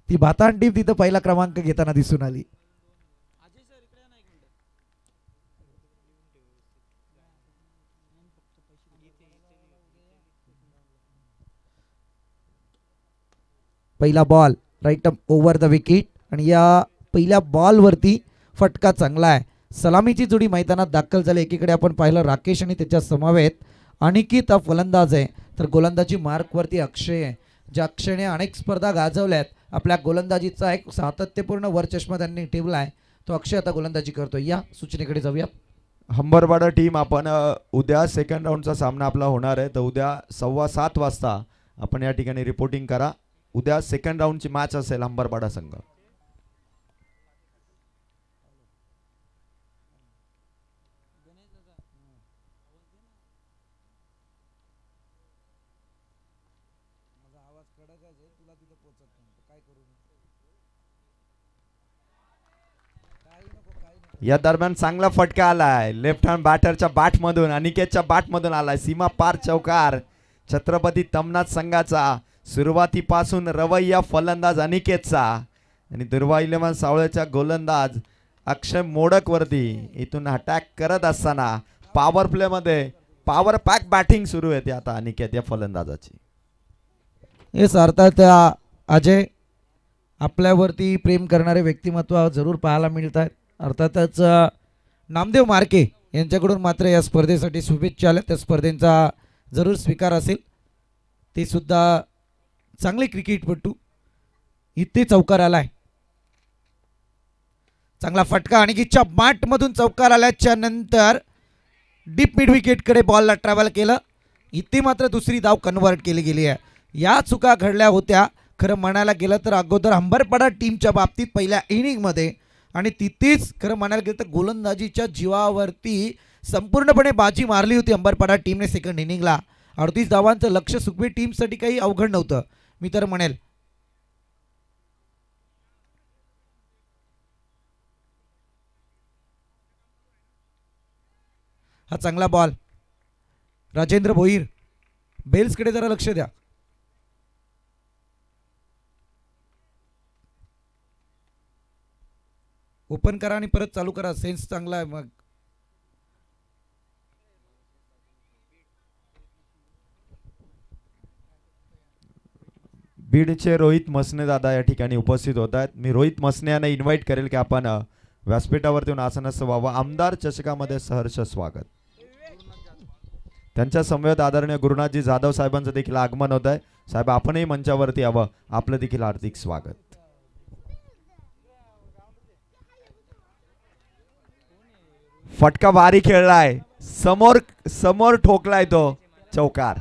ती भाताण टीम तिथं पहिला क्रमांक घेताना दिसून आली. पहिला ball right over the wicket आणि या पहिल्या बॉलवरती फटका चांगला आहे. सलामीची जोडी मैदानात दाखल झाली. एकीकडे आपण पाहिलं राकेश आणि त्याच्या समवेत अनिकेत हा फलंदाज आहे, तर गोलंदाजी मार्कवरती अक्षय आहे. ज्या अक्षयने अनेक स्पर्धा गाजवल्यात, आपल्या गोलंदाजीचा एक सातत्यपूर्ण वरचष्मा त्यांनी ठेवला आहे, तो अक्षय आता गोलंदाजी करतोय. या सूचनेकडे जाऊया. हंबरपाडा टीम आपण उद्या सेकंड राऊंडचा सामना आपला होणार आहे, तर उद्या 7:15 वाजता आपण या ठिकाणी रिपोर्टिंग करा. उद्या सेकंड राऊंडची मॅच असेल हंबरपाडा संघ. या दरम्यान चांगला फटका आलाय लेफ्ट हँड बॅटरच्या बॅट मधून, अनिकेतच्या बॅट मधून आलाय. सीमा पार चौकार छत्रपती तमनाथ संघाचा. सुरुवातीपासून रवैया फलंदाज अनिकेतचा आणि दुर्वा इलेव्हन सावळ्याच्या गोलंदाज अक्षय मोडक वरती इथून अटॅक करत असताना पॉवर प्ले मध्ये पॉवर पॅक बॅटिंग सुरू आहे आता अनिकेत या फलंदाजाची. हे अर्थात अजय, आपल्यावरती प्रेम करणारे व्यक्तिमत्व जरूर पाहायला मिळतात. अर्थातच नामदेव मार्के यांच्याकडून मात्र या स्पर्धेसाठी शुभेच्छा आल्या. त्या स्पर्धेचा जरूर स्वीकार असेल. ते सुद्धा चांगले क्रिकेटपटू. इथे चौकार आलाय, चांगला फटका आणि किच्या बॅट मधून चौकार आल्याच्या नंतर डीप मिड विकेटकडे बॉलला ट्रॅव्हल केलं. इथे मात्र दुसरी धाव कन्व्हर्ट केली गेली आहे. या चुका घडल्या होत्या खरं म्हणायला गेलं तर अगोदर हंबरपाडा टीमच्या बाबतीत पहिल्या इनिंगमध्ये, आणि तिथेच खरं म्हणायला गेलं तर गोलंदाजीच्या जीवावरती संपूर्णपणे बाजी मारली होती हंबरपाडा टीमने सेकंड इनिंगला. 38 धावांचं लक्ष सुखवी टीमसाठी काही अवघड नव्हतं मी तर म्हणेल. हा चांगला बॉल राजेंद्र भोईर. बेल्सकडे जरा लक्ष द्या. ओपन करा आणि परत चालू करा. सेन्स चांगला आहे. मग बीडचे रोहित मसने दादा या ठिकाणी उपस्थित होत आहेत. मी रोहित मसने यांना इन्व्हाइट करेल की आपण व्यासपीठावरती येऊन आसनस्थ व्हावं. आमदार चषकामध्ये सहर्ष स्वागत. त्यांच्या समवेत आदरणीय गुरुनाथजी जाधव साहेबांचं देखील आगमन होत आहे. साहेब आपणही मंचावरती यावं. आपलं देखील हार्दिक स्वागत. फटका भारी खेळलाय, समोर समोर ठोकलाय तो चौकार.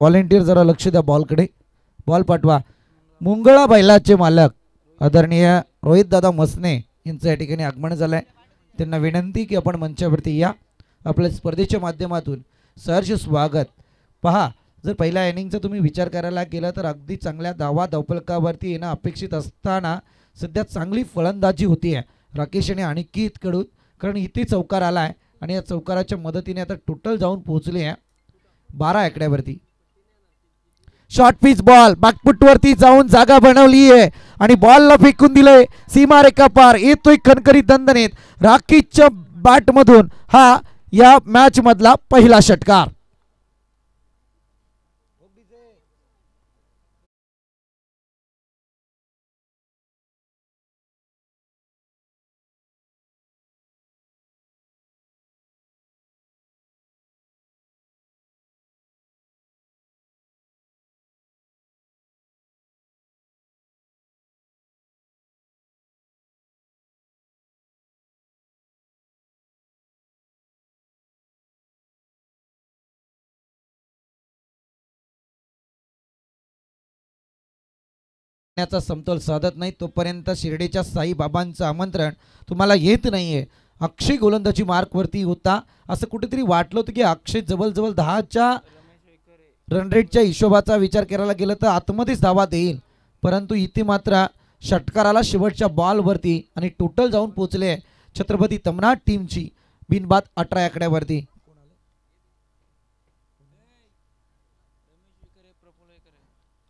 व्हॉलेंटियर जरा लक्ष द्या बॉलकडे. बॉल पाठवा. मुंगळा बैलाचे मालक आदरणीय रोहित दादा मसने यांचं या ठिकाणी आगमन झालंय. त्यांना विनंती की आपण मंचावरती या. आपल्या स्पर्धेच्या माध्यमातून सहर्ष स्वागत. पहा, जर पहिल्या इनिंगचा तुम्ही विचार करायला गेला तर अगदी चांगल्या धावफलकावरती येणं अपेक्षित असताना सध्या चांगली फलंदाजी होती आहे राकेश आणि अनिकेतकडून, कारण इथे चौकार आला आहे आणि या चौकाराच्या मदतीने आता टोटल जाऊन पोहोचले आहे 12 आकड्यावरती. शॉर्ट पिच बॉल बॅकफुटवरती जाऊन जागा बनवली आहे आणि बॉलला फेकून दिलंय सीमारेखा पार. येतोय खणखरीत दणदणीत राकेशच्या बॅटमधून हा या मॅच मधला पहिला षटकार. समतोल साधत नाही तोपर्यंत शिर्डीच्या साईबाबांचं आमंत्रण तुम्हाला येत नाहीये. अक्षय गोलंदाजी मार्कवरती होता. असं कुठेतरी वाटलं होतं की अक्षय जवळजवळ 10च्या रन रेटच्या हिशोबाचा विचार करायला गेलं तर आतमध्येच धावा देईल, परंतु इथे मात्र षटकाराला शेवटच्या बॉलवरती आणि टोटल जाऊन पोहोचले छत्रपती तमनाट टीमची बिनबाद 18 आकड्यावरती.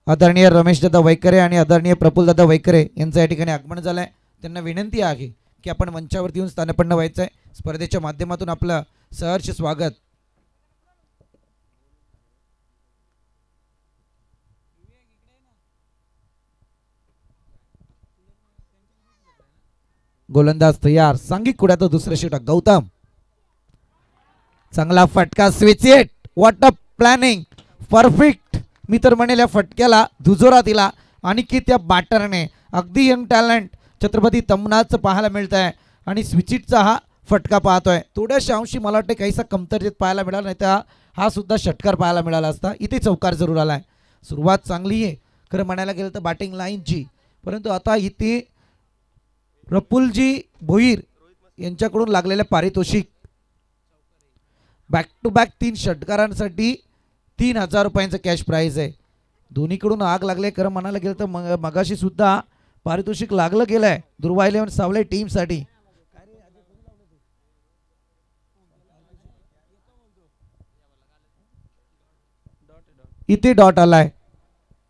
आदरणीय रमेशदादा वैकरे आणि आदरणीय प्रफुल्लदादा वैकरे यांचं या ठिकाणी आगमन झालंय. त्यांना विनंती आहे की आपण मंचावरती येऊन स्थानपन्न व्हायचं आहे. स्पर्धेच्या माध्यमातून आपलं सहर्ष स्वागत. गोलंदाज तयार. सांघिक कुड्याचं दुसरं षटक गौतम. चांगला फटका switch hit. What a planning. Perfect. मी तर म्हणेल या फटक्याला दुजोरा दिला आणि की त्या बॅटरने अगदी यंग टॅलेंट छत्रपती तमनाचं पाहायला मिळत आहे आणि स्विचिटचा हा फटका पाहतोय. थोड्याशा अंशी मला वाटते काहीसा कमतरतेत पाहायला मिळाला, नाही तर हा सुद्धा षटकार पाहायला मिळाला असता. इथे चौकार जरूर आलाय. सुरुवात चांगली आहे खरं म्हणायला गेलं तर बॅटिंग लाईनची, परंतु आता इथे प्रफुल्लजी भोईर यांच्याकडून लागलेले पारितोषिक बॅक टू बॅक 3 षटकारांसाठी 3000 रुपयांचं कॅश प्राइज आहे. दोन्हीकडून आग लागले खरं म्हणायला गेलं तर मगाशी सुद्धा पारितोषिक लागलं गेलंय दुर्वा 11 सावळे टीमसाठी. इथे डॉट आलाय.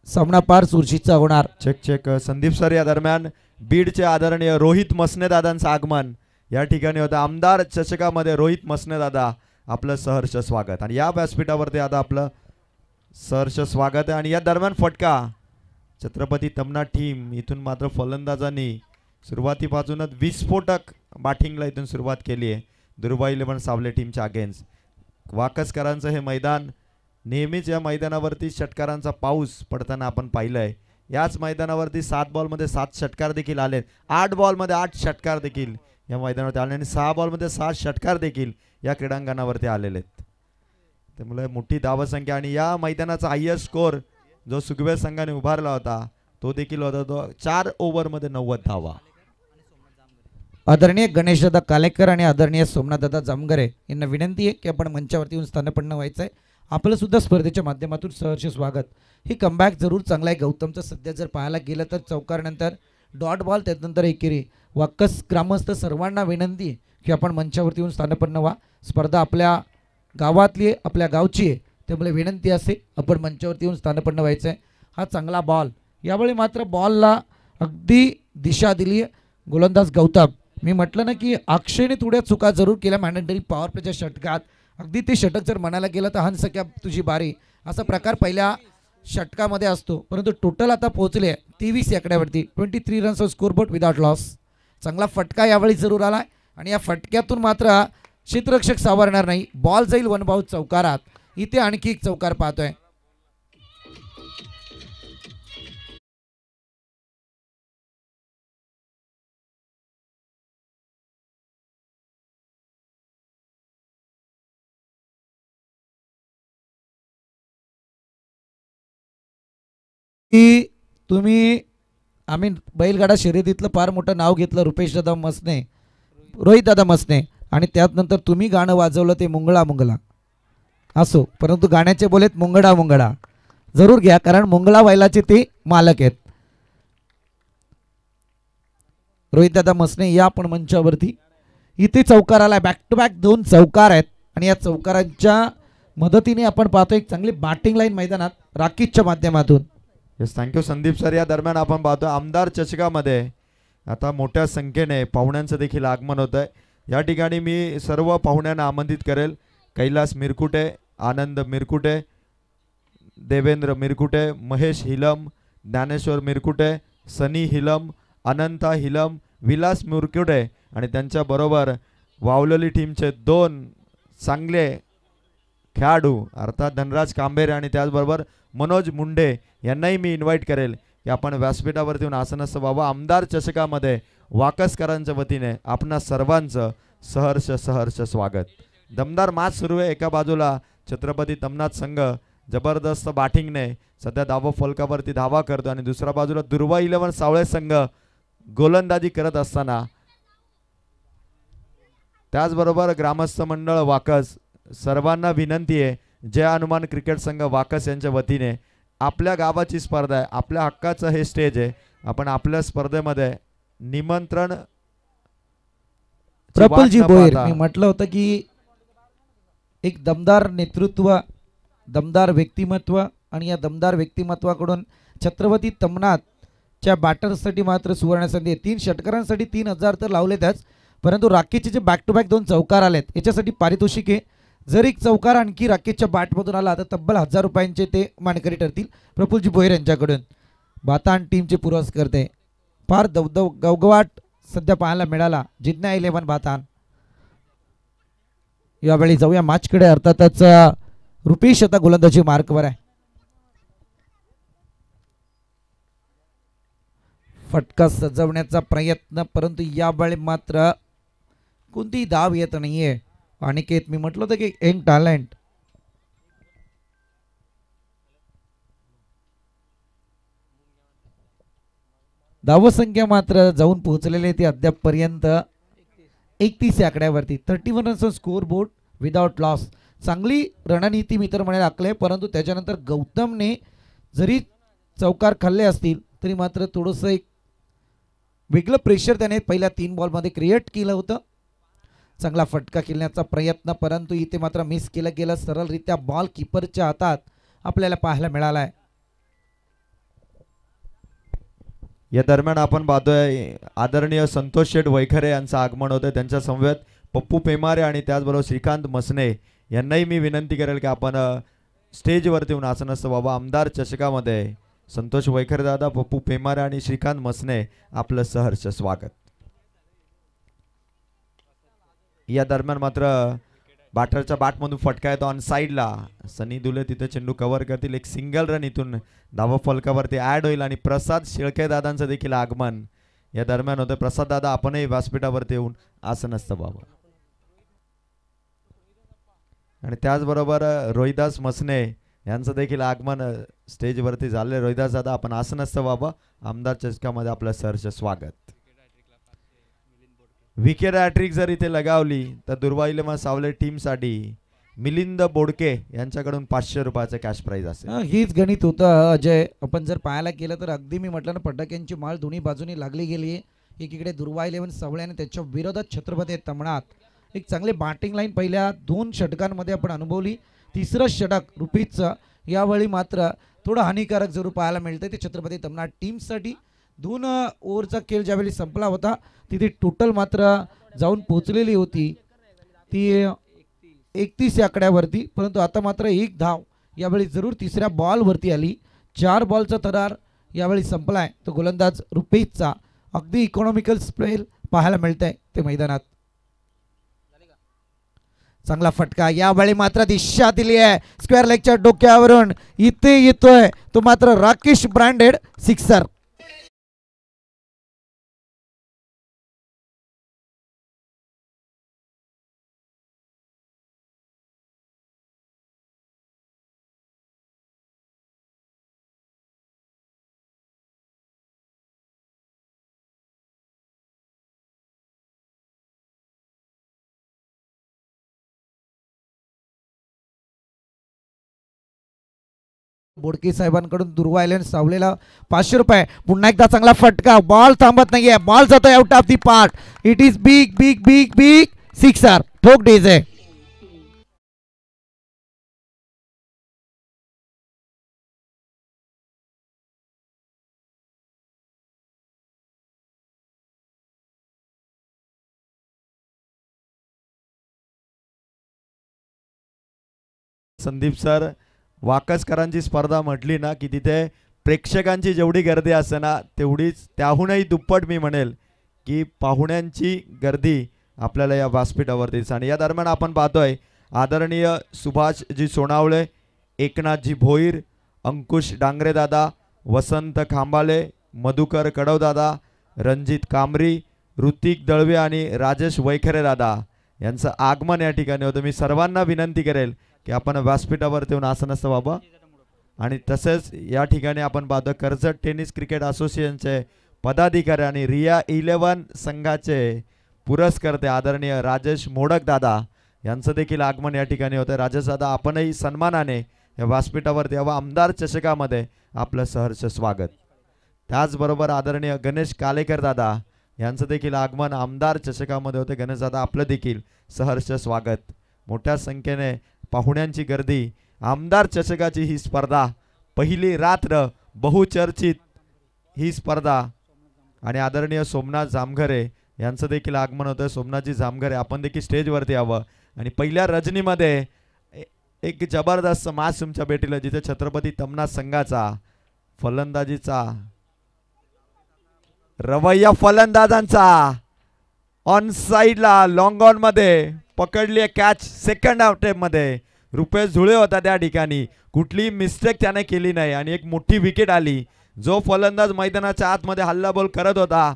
सामना पार चुरशीचा होणार. Check check. संदीप सर या दरम्यान बीडचे आदरणीय रोहित मसने दादांचं आगमन या ठिकाणी होतं. आमदार चषकामध्ये रोहित मसने दादा आपलं सहर्ष स्वागत. आणि या व्यासपीठावरती आता आपलं सहर्ष स्वागत आहे. आणि या दरम्यान फटका छत्रपती तमनाट टीम इथून मात्र फलंदाजांनी सुरुवातीपासूनच विस्फोटक बॅटिंगला इथून सुरुवात केली आहे. दुर्वा 11 सावले टीमच्या अगेन्स्ट. वाकसकरांचं हे मैदान नेहमीच या मैदानावरती षटकारांचा पाऊस पडताना आपण पाहिलंय. याच मैदानावरती 7 बॉलमध्ये 7 षटकार देखील आलेत. 8 बॉलमध्ये 8 षटकार देखील या मैदानावरती आले आणि 6 बॉलमध्ये 6 षटकार देखील या क्रीडांगणावरती आलेले आहेत. त्यामुळे मोठी धावसंख्या आणि या मैदानाचा हायएस्ट स्कोर जो सुगवेर संघाने उभारला होता तो देखील होता तो 4 ओव्हरमध्ये 90 धावा. आदरणीय गणेशदादा कालेकर आणि आदरणीय सोमनाथदादा जामगरे यांना विनंती आहे की आपण मंचावरती येऊन स्थानपन्न व्हायचं आहे. आपलं सुद्धा स्पर्धेच्या माध्यमातून सहर्ष स्वागत. ही कमबॅक जरूर चांगला आहे गौतमचं. सध्या जर पाहायला गेलं तर चौकारनंतर डॉट बॉल, त्यानंतर एकेरी. वाक्कस ग्रामस्थ सर्वांना विनंती आहे की आपण मंचावरती येऊन स्थानपन्न व्हा. स्पर्धा आपल्या गावातली आहे, आपल्या गावची आहे, त्यामुळे विनंती असे आपण मंचावरती येऊन स्थानपन्न व्हायचं आहे. हा चांगला बॉल. यावेळी मात्र बॉलला अगदी दिशा दिली आहे गोलंदाज गौतम. मी म्हटलं ना की अक्षयने थोड्या चुका जरूर केल्या मॅन्डेटरी पॉवर प्लेच्या षटकात. अगदी ते षटक जर म्हणायला गेलं तर हंस क्या तुझी बारी असा प्रकार पहिल्या षटकामध्ये असतो, परंतु टोटल आता पोहोचले 23 आकड्यावरती. 23 रन्स स्कोरबोर्ड विदाउट लॉस. चांगला फटका यावेळी जरूर आला आणि या फटक्यातून मात्र क्षेत्ररक्षक सावरणार नाही. बॉल जाईल वन बाउट चौकारात. इथे आणखी एक चौकार पाहतोय. की तुम्ही आम्ही बैलगाडा शर्यतीतलं फार मोठं नाव घेतलं रुपेश दादा मसने, रोहित दादा मसने, आणि त्यानंतर तुम्ही गाणं वाजवलं ते मुंगळा मुंगळा असो, परंतु गाण्याचे बोलेत मुंगडा मुंगडा जरूर घ्या, कारण मुंगळा बैलाचे ते मालक आहेत. रोहित दादा मसने या आपण मंचावरती. इथे चौकार आलाय. बॅक टू बॅक 2 चौकार आहेत आणि या चौकारांच्या मदतीने आपण पाहतो एक चांगली बॅटिंग लाईन मैदानात राकीच्या माध्यमातून. Yes, thank you Sandeep sir. या दरम्यान आपण पाहतो आमदार चषकामध्ये आता मोठ्या संख्येने पाहुण्यांचं देखील आगमन होत आहे. या ठिकाणी मी सर्व पाहुण्यांना आमंत्रित करेल. कैलास मिरकुटे, आनंद मिरकुटे, देवेंद्र मिरकुटे, महेश हिलम, ज्ञानेश्वर मिरकुटे, सनी हिलम, अनंता हिलम, विलास मिरकुटे आणि त्यांच्याबरोबर वावलेली टीमचे 2 चांगले खेळाडू अर्थात धनराज कांबेरे आणि त्याचबरोबर मनोज मुंडे यांनाही मी इन्व्हाइट करेल की आपण व्यासपीठावरती येऊन आसनस्थ व्हावं. आमदार चषकामध्ये वाकसकरांच्या वतीने आपणा सर्वांचं सहर्ष सहर्ष स्वागत. दमदार मॅच सुरू आहे. एका बाजूला छत्रपती तमनाट संघ जबरदस्त बॅटिंगने सध्या धावा फलकावरती धावा करतो आणि दुसऱ्या बाजूला दुर्वा 11 सावळे संघ गोलंदाजी करत असताना त्याचबरोबर ग्रामस्थ मंडळ वाकस सर्वांना विनंती आहे, जय हनुमान क्रिकेट संघ वाकस यांच्या वतीने आपल्या गावाची स्पर्धा आहे, आपल्या हक्काचं हे स्टेज आहे, आपण आपल्या स्पर्धेमध्ये निमंत्रण प्रफुल्लजी भोईर, मी म्हटलं होतं की एक दमदार नेतृत्व, दमदार व्यक्तिमत्व आणि या दमदार व्यक्तिमत्वाकडून छत्रपती तमनाथच्या बॅटर्ससाठी मात्र सुवर्ण संधी आहे. 3 षटकारांसाठी 3000 तर लावलेतच, परंतु राकेशचे जे बॅक टू बॅक 2 चौकार आलेत याच्यासाठी पारितोषिक आहे. जर एक चौकार आणखी राकेशच्या बॅटमधून आला तर तब्बल 1000 रुपयांचे ते मानकरी ठरतील. प्रफुल्लजी भोईर यांच्याकडून बातान टीमचे पुरस्कर्ते. फार गवगवाट सध्या पाहायला मिळाला जिज्ञा 11 बातान. यावेळी जाऊया मॅचकडे. अर्थातच रुपेश आता गोलंदाजी मार्कवर आहे. फटका सजवण्याचा प्रयत्न, परंतु यावेळी मात्र कोणतीही धाव येत नाहीये. अनिकेत, मी म्हटलं होतं की यंग टॅलेंट. धावसंख्या मात्र जाऊन पोहोचलेली ती अद्याप पर्यंत 31 या आकड्यावरती. 31 रनचा स्कोर बोर्ड विदाउट लॉस. चांगली रणनीती मी तर म्हणेल आखले, परंतु त्याच्यानंतर गौतमने जरी चौकार खाल्ले असतील तरी मात्र थोडंसं एक वेगळं प्रेशर त्याने पहिल्या 3 बॉलमध्ये क्रिएट केलं होतं. चांगला फटका खेळण्याचा प्रयत्न, परंतु इथे मात्र मिस केलं गेलं. सरळरित्या बॉल कीपरच्या हातात आपल्याला पाहायला मिळाला आहे. या दरम्यान आपण पाहतोय आदरणीय संतोष शेठ वैखरे यांचं आगमन होतं. त्यांच्या समवेत पप्पू पेमारे आणि त्याचबरोबर श्रीकांत मसने यांनाही मी विनंती करेल की आपण स्टेजवरती येऊन, असं नसतं बाबा, आमदार चषकामध्ये संतोष वैखरे दादा, पप्पू पेमारे आणि श्रीकांत मसने आपलं सहर्ष स्वागत. या दरम्यान मात्र बॅटरच्या बॅटमधून फटका येतो ऑन साईडला. सनी दुले तिथे चेंडू कव्हर करतील. एक सिंगल रन इथून धावा फलकावरती ऍड होईल आणि प्रसाद शेळके दादांचं देखील आगमन या दरम्यान होतं. प्रसाद दादा, आपणही व्यासपीठावरती येऊन, असं नसतं बाबा. आणि त्याचबरोबर रोहिदास मसने यांचं देखील आगमन स्टेजवरती झाले. रोहिदास दादा, आपण असं नसतं बाबा, आमदार चषकामध्ये आपलं सहर्ष स्वागत. विकेट हॅट्रिक जर इथे लगावली तर दुर्वा सावले टीमसाठी मिलिंद बोडके यांच्याकडून 500 रुपयाचं कॅश प्राइज असेल. हीच गणित होतं अजय. आपण जर पाहायला केलं तर अगदी मी म्हटलं ना, फटाक्यांची माळ दोन्ही बाजूनी लागली गेली. एकीकडे दुर्वा 11 सावळे आणि त्याच्या विरोधात छत्रपती तमनाथ. एक चांगली बॅटिंग लाईन पहिल्या 2 षटकांमध्ये आपण अनुभवली. 3रं षटक रुपीजचं यावेळी मात्र थोडं हानिकारक जरूर पाहायला मिळतंय ते छत्रपती तमनाथ टीमसाठी. 2 ओव्हरचा खेळ ज्यावेळी संपला होता तिथे टोटल मात्र जाऊन पोहोचलेली होती ती 31 या आकड्यावरती, परंतु आता मात्र 1 धाव यावेळी जरूर 3ऱ्या बॉलवरती आली. 4 बॉलचा थरार यावेळी संपलाय. तो गोलंदाज रुपेशचा अगदी इकॉनॉमिकल स्पेल पाहायला मिळतंय ते मैदानात. चांगला फटका यावेळी मात्र दिशा दिली आहे स्क्वेअर लेगच्या डोक्यावरून. इथे येतोय तो मात्र राकेश ब्रँडेड सिक्सर. बोडके साहेबांकडून दुर्वा 11 सावलेला 500 रुपये. पुन्हा एकदा चांगला फटका. बॉल थांबत नाहीये. बॉल जातोय out of the part. It is big big big big sixer. ठोक डेज आहे. संदीप सर, वाकसकरांची स्पर्धा म्हटली ना की तिथे प्रेक्षकांची जेवढी गर्दी असते ना तेवढीच त्याहूनही दुप्पट मी म्हणेल की पाहुण्यांची गर्दी आपल्याला या व्यासपीठावरतीच. आणि या दरम्यान आपण पाहतोय आदरणीय सुभाषजी सोनावळे, एकनाथजी भोईर, अंकुश डांगरे दादा, वसंत खांबाले, मधुकर कडवदादा, रणजित कामरी, ऋतिक दळवे आणि राजेश वैखरे दादा यांचं आगमन या ठिकाणी होतं. मी सर्वांना विनंती करेल की आपण व्यासपीठावरती येऊन, असं नसतं बाबा. आणि तसेच या ठिकाणी आपण पाहतो कर्जत टेनिस क्रिकेट असोसिएशनचे पदाधिकारी आणि रिया 11 संघाचे पुरस्कर्ते आदरणीय राजेश मोडक दादा यांचं देखील आगमन या ठिकाणी होतं. राजेश दादा, आपणही सन्मानाने या व्यासपीठावरती यावं. आमदार चषकामध्ये आपलं सहर्ष स्वागत. त्याचबरोबर आदरणीय गणेश कालेकर दादा यांचं देखील आगमन आमदार चषकामध्ये होते. गणेश दादा आपलं देखील सहर्ष स्वागत. मोठ्या संख्येने पाहुण्यांची गर्दी. आमदार चषकाची ही स्पर्धा, पहिली रात्र, बहुचर्चित ही स्पर्धा आणि आदरणीय सोमनाथ जामघरे यांचं देखील आगमन होतं. सोमनाथजी जामघरे आपण देखील स्टेजवरती यावं. आणि पहिल्या रजनीमध्ये एक जबरदस्त मॅच तुमच्या भेटीला, जिथे छत्रपती तमना संघाचा फलंदाजीचा रवैया फलंदाजांचा ऑन साइडला लॉंग ऑन मध्ये पकडली कॅच. सेकंड अटेम्प्ट मध्ये रुपेश झुळे होता त्या ठिकाणी. कुठलीही मिस्टेक त्याने केली नाही आणि एक मोठी विकेट आली. जो फलंदाज मैदानाच्या आतमध्ये हल्लाबोल करत होता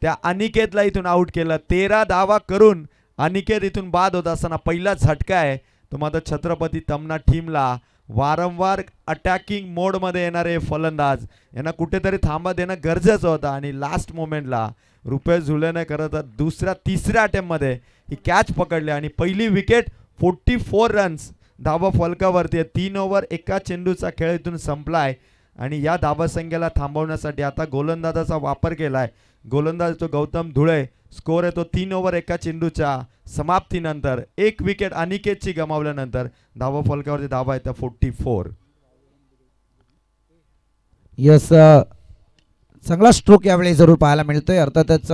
त्या अनिकेतला इथून आउट केलं. 13 धावा करून अनिकेत इथून बाद होत असताना पहिला झटका आहे तो मात्र छत्रपती तमना टीमला. वारंवार अटॅकिंग मोडमध्ये येणारे फलंदाज यांना कुठेतरी थांबा देणं गरजेचं होतं आणि लास्ट मोमेंटला रुपेश झुलेने करत तिसऱ्या अटेम्प्टमध्ये ही कॅच पकडली आणि पहिली विकेट. 44 रन्स धावा फलकावरती आहे. 3 ओव्हर एका चेंडूचा खेळ इथून संपलाय आणि या धावासंख्येला थांबवण्यासाठी आता गोलंदाजाचा वापर केलाय. गोलंदाज तो गौतम धुळे. स्कोर येतो 3 ओव्हर एका चेंडूच्या समाप्तीनंतर. एक विकेट अनिकेतची गमावल्यानंतर धावा फलकावरती धावा येत्या 44. यस, चांगला स्ट्रोक यावेळी जरूर पाहायला मिळतोय. अर्थातच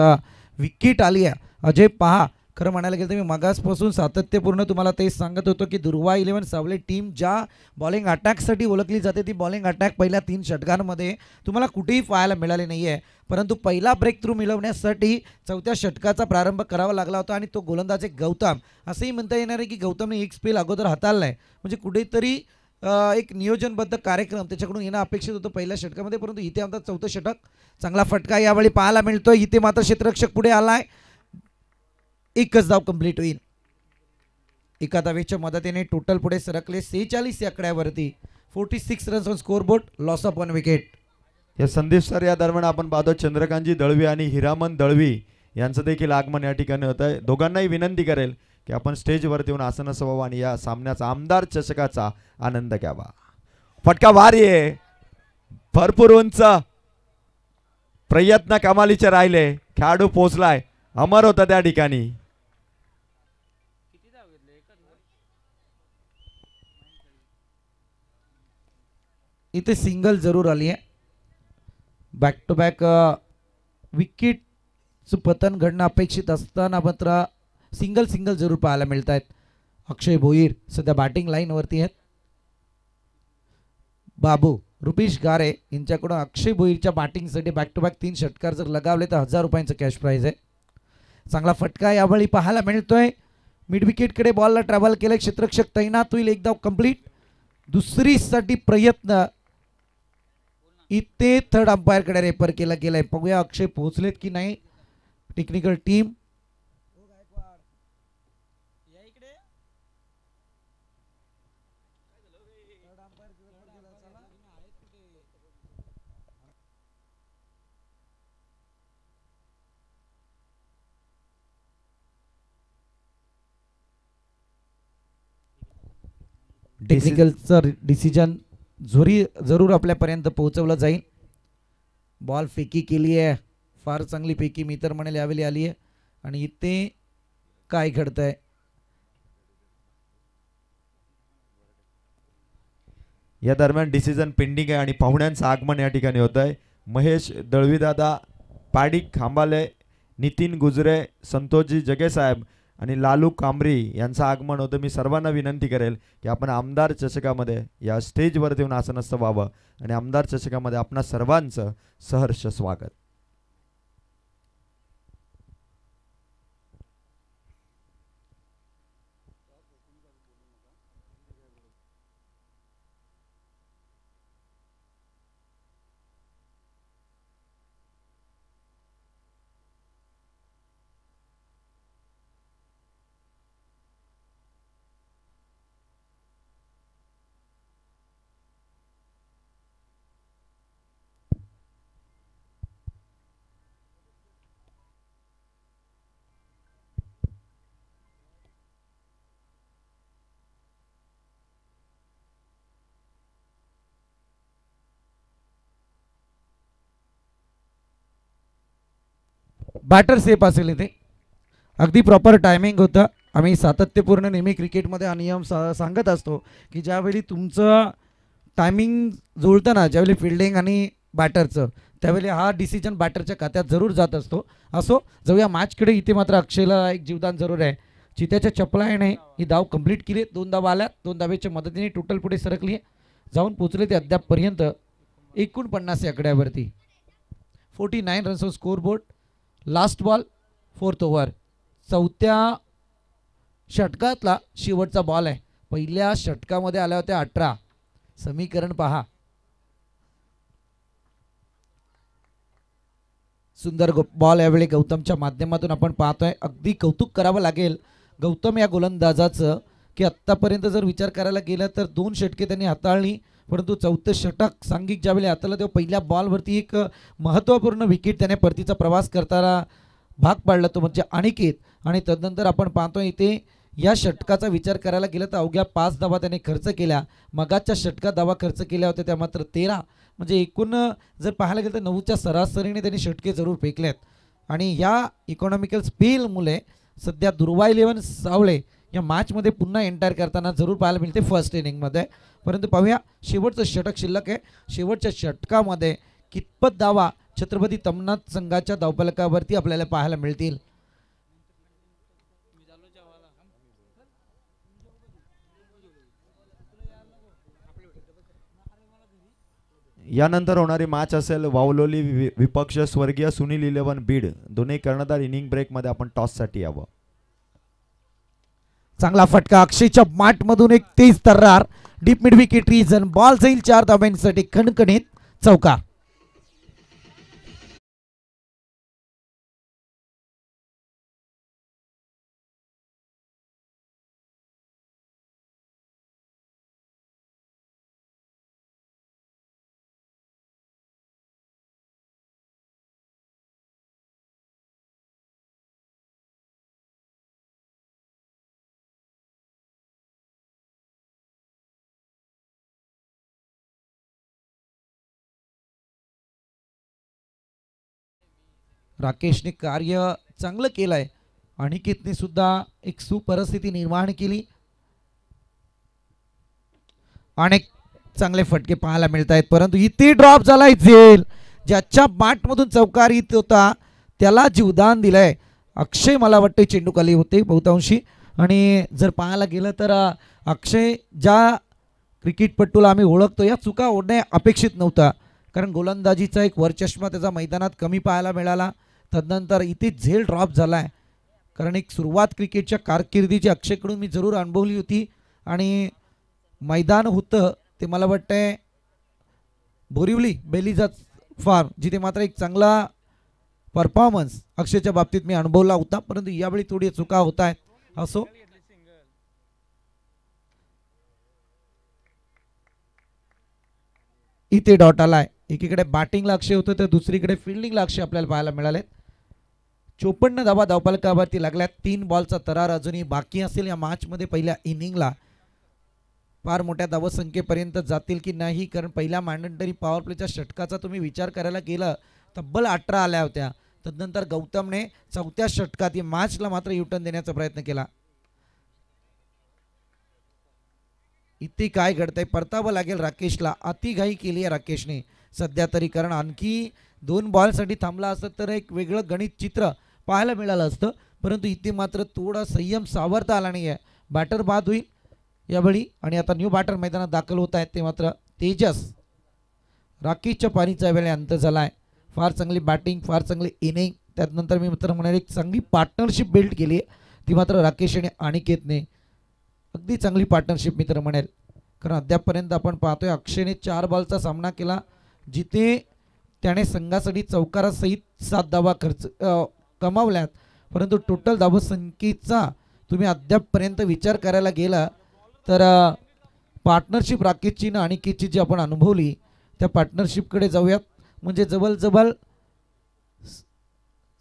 विकेट आली आहे. अजय पहा, खरं म्हणायला गेलं तर मी मगासपासून सातत्यपूर्ण तुम्हाला तेच सांगत होतो की दुर्वा 11 सावले टीम ज्या बॉलिंग अटॅकसाठी ओळखली जाते ती बॉलिंग अटॅक पहिल्या 3 षटकांमध्ये तुम्हाला कुठेही पाहायला मिळाली नाही आहे. परंतु पहिला ब्रेक थ्रू मिळवण्यासाठी 4थ्या षटकाचा प्रारंभ करावा लागला होता आणि तो गोलंदाज गौतम. असंही म्हणता येणार आहे की गौतमने एक स्पेल अगोदर हाताळला आहे. म्हणजे कुठेतरी एक नियोजनबद्ध कार्यक्रम त्याच्याकडून येणं अपेक्षित होतं पहिल्या षटकामध्ये. परंतु इथे आमचा 4थं षटक चांगला फटका यावेळी पाहायला मिळतोय. इथे मात्र क्षेत्ररक्षक पुढे आलाय. एकच धाव कंप्लीट होईल. एका धावेच्या मदतीने टोटल पुढे सरकले 46 या आकड्यावरती. 46 runs on scoreboard. Loss of 1 wicket. या संदीप सर या दरम्यान आपण पाहतो चंद्रकांतजी दळवी आणि हिरामन दळवी यांचं देखील आगमन या ठिकाणी होत आहे. दोघांनाही विनंती करेल की आपण स्टेजवरती येऊन आसन असावं आणि या सामन्याचा आमदार चषकाचा आनंद घ्यावा. फटका भारी आहे, भरपूर उंच, प्रयत्न कमालीचे राहिले. खेळाडू पोहोचलाय, अमर होता त्या ठिकाणी. इथे सिंगल जरूर आली आहे. बॅक टू बॅक विकेटचं पतन घडणं अपेक्षित असताना मात्र सिंगल जरूर पाहायला मिळत आहेत. अक्षय भोईर सध्या बॅटिंग लाईनवरती आहेत. बाबू रुपेश गारे यांच्याकडून अक्षय भोईरच्या बॅटिंगसाठी बॅक टू बॅक 3 षटकार जर लगावले तर 1000 रुपयांचं कॅश प्राईज आहे. चांगला फटका यावेळी पाहायला मिळतोय. मिड विकेटकडे बॉलला ट्रॅव्हल केलंय. क्षेत्ररक्षक तैनात होईल. एक धाव कंप्लीट. दुसरीसाठी प्रयत्न इथे थर्ड अंपायरकडे रेफर केला गेलाय. बघूया अक्षय पोहोचलेत की नाही. टेक्निकल टीम टेक्निकलचं डिसिजन जरूर आपल्यापर्यंत पोहोचवलं जाईल. बॉल फेकी केली आहे, फार चांगली फेकी मी तर म्हणेल यावेळी आली आहे. आणि इथे काय घडतंय. या दरम्यान डिसिजन पेंडिंग आहे आणि पाहुण्यांचं आगमन या ठिकाणी होत आहे. महेश दळवीदादा, पाडिक खांबाले, नितीन गुजरे, संतोषजी जगेसाहेब आणि लालू कांबरी यांचं आगमन होतं. मी सर्वांना विनंती करेल की आपण आमदार चषकामध्ये या स्टेजवर येऊन आसनस्थ व्हावं आणि आमदार चषकामध्ये आपणा सर्वांचं सहर्ष स्वागत. बॅटर सेफ असेल इथे. अगदी प्रॉपर टायमिंग होतं. आम्ही सातत्यपूर्ण नेहमी क्रिकेटमध्ये हा नियम सांगत असतो की ज्यावेळी तुमचं टायमिंग जुळतं ना, ज्यावेळी फिल्डिंग आणि बॅटरचं, त्यावेळी हा डिसिजन बॅटरच्या खात्यात जरूर जात असतो. असो, जाऊया मॅचकडे. इथे मात्र अक्षयला एक जीवदान जरूर आहे. चित्याच्या चपलाने ही धाव कंप्लीट केली. 2 धावा आल्या. 2 धावेच्या मदतीने टोटल पुढे सरकली, जाऊन पोचले ते अद्यापपर्यंत 49 या आकड्यावरती. 49 runs score board. Last ball, 4th over. 4थ्या षटकातला शेवटचा बॉल आहे. पहिल्या षटकामध्ये आल्या होत्या 18. समीकरण पहा. सुंदर बॉल यावेळी गौतमच्या माध्यमातून आपण पाहतोय. अगदी कौतुक करावं लागेल गौतम या गोलंदाजाचं की आत्तापर्यंत जर विचार करायला गेला तर 2 षटके त्यांनी हाताळली, परंतु 4थं षटक सांघिक ज्यावेळी हाताळलं तेव्हा पहिल्या बॉलवरती एक महत्त्वपूर्ण विकेट त्याने परतीचा प्रवास करताना भाग पाडला, तो म्हणजे अनिकेत. आणि तदनंतर आपण पाहतोय इथे या षटकाचा विचार करायला गेला तर अवघ्या 5 धावा त्याने खर्च केल्या. मगाच्या षटकात धावा खर्च केल्या होत्या त्या मात्र 13. म्हणजे एकूण जर पाहायला गेलं तर 9च्या सरासरीने त्यांनी षटके जरूर फेकलेत. आणि ह्या इकॉनॉमिकल स्पेलमुळे सध्या दुर्वा 11 सावळे या मॅचमध्ये पुन्हा एंटायर करताना जरूर पाहायला मिळते फर्स्ट इनिंगमध्ये. परंतु पाहूया शेवटचं षटक शिल्लक आहे. शेवटच्या षटकामध्ये कितपत धावा छत्रपती तमनाथ संघाच्या धावफलकावरती आपल्याला पाहायला मिळतील. यानंतर होणारी मॅच असेल वावलोली विपक्ष स्वर्गीय सुनील 11 बीड. दोन्ही कर्णधार इनिंग ब्रेकमध्ये आपण टॉससाठी यावं. चांगला फटका अक्षयच्या माठमधून एक तेज तर्रार. Deep mid wicket region. Ball जाईल 4 धाब्यांसाठी खणखणीत चौकार. राकेशने कार्य चांगलं केलंय. अनिकेतने सुद्धा एक सुपरिस्थिती निर्माण केली. अनेक चांगले फटके पाहायला मिळत आहेत, परंतु इथे ड्रॉप झालाय झेल. ज्याच्या बॅटमधून चौकार येत होता त्याला जीवदान दिलंय अक्षय. मला वाटते चेंडूखाली होते बहुतांशी. आणि जर पाहायला गेलं तर अक्षय ज्या क्रिकेटपटूला आम्ही ओळखतो या चुका होणे अपेक्षित नव्हता, कारण गोलंदाजीचा एक वरचष्मा त्याचा मैदानात कमी पाहायला मिळाला. तदनंतर इथे झेल ड्रॉप झालाय, कारण एक सुरुवात क्रिकेटच्या कारकिर्दीची अक्षयकडून मी जरूर अनुभवली होती. आणि मैदान होतं ते मला वाटतंय बोरिवली बेलीजा फार्म, जिथे मात्र एक चांगला परफॉर्मन्स अक्षयच्या बाबतीत मी अनुभवला होता, परंतु यावेळी थोडी चुका होत आहेत. असो, इथे डॉट आलाय. एकीकडे बॅटिंगला अक्षय होतं तर दुसरीकडे फिल्डिंगला अक्षय आपल्याला पाहायला मिळाले. 54 धावा धावफलकावरती लागल्यात. 3 बॉलचा तरार अजूनही बाकी असेल या मॅचमध्ये. पहिल्या इनिंगला फार मोठ्या धावसंख्येपर्यंत जातील की नाही, कारण पहिल्या मॅन्डेटरी पॉवर प्लेच्या षटकाचा तुम्ही विचार करायला गेला तब्बल 18 आल्या होत्या. तदनंतर गौतमने 4थ्या षटकात या मॅचला मात्र युटर्न देण्याचा प्रयत्न केला. इथे काय घडतंय परतावं लागेल राकेशला. अतिघाई केली आहे राकेशने सध्या तरी, कारण आणखी 2 बॉलसाठी थांबला असतं तर एक वेगळं गणित चित्र पाहायला मिळालं असतं, परंतु इथे मात्र थोडा संयम सावरता आला नाही आहे. बॅटर बाद होईल यावेळी. आणि आता न्यू बॅटर मैदानात दाखल होत आहेत ते मात्र तेजस. राकेशच्या पारीचा वेळी अंत झाला आहे. फार चांगली बॅटिंग, फार चांगली इनिंग. त्यानंतर मी मात्र म्हणाल एक चांगली पार्टनरशिप बिल्ड केली आहे ती मात्र राकेश आणि अनिकेतने. अगदी चांगली पार्टनरशिप मित्र म्हणेल, कारण अद्यापपर्यंत आपण पाहतोय अक्षयने 4 बॉलचा सामना केला, जिथे त्याने संघासाठी चौकारासहित 7 धावा खर्च कमावल्यात, परंतु टोटल धावसंख्येचा तुम्ही अद्यापपर्यंत विचार करायला गेला तर पार्टनरशिप राकेशची आणि अनिकेतची जी आपण अनुभवली त्या पार्टनरशिपकडे जाऊयात. म्हणजे जवळजवळ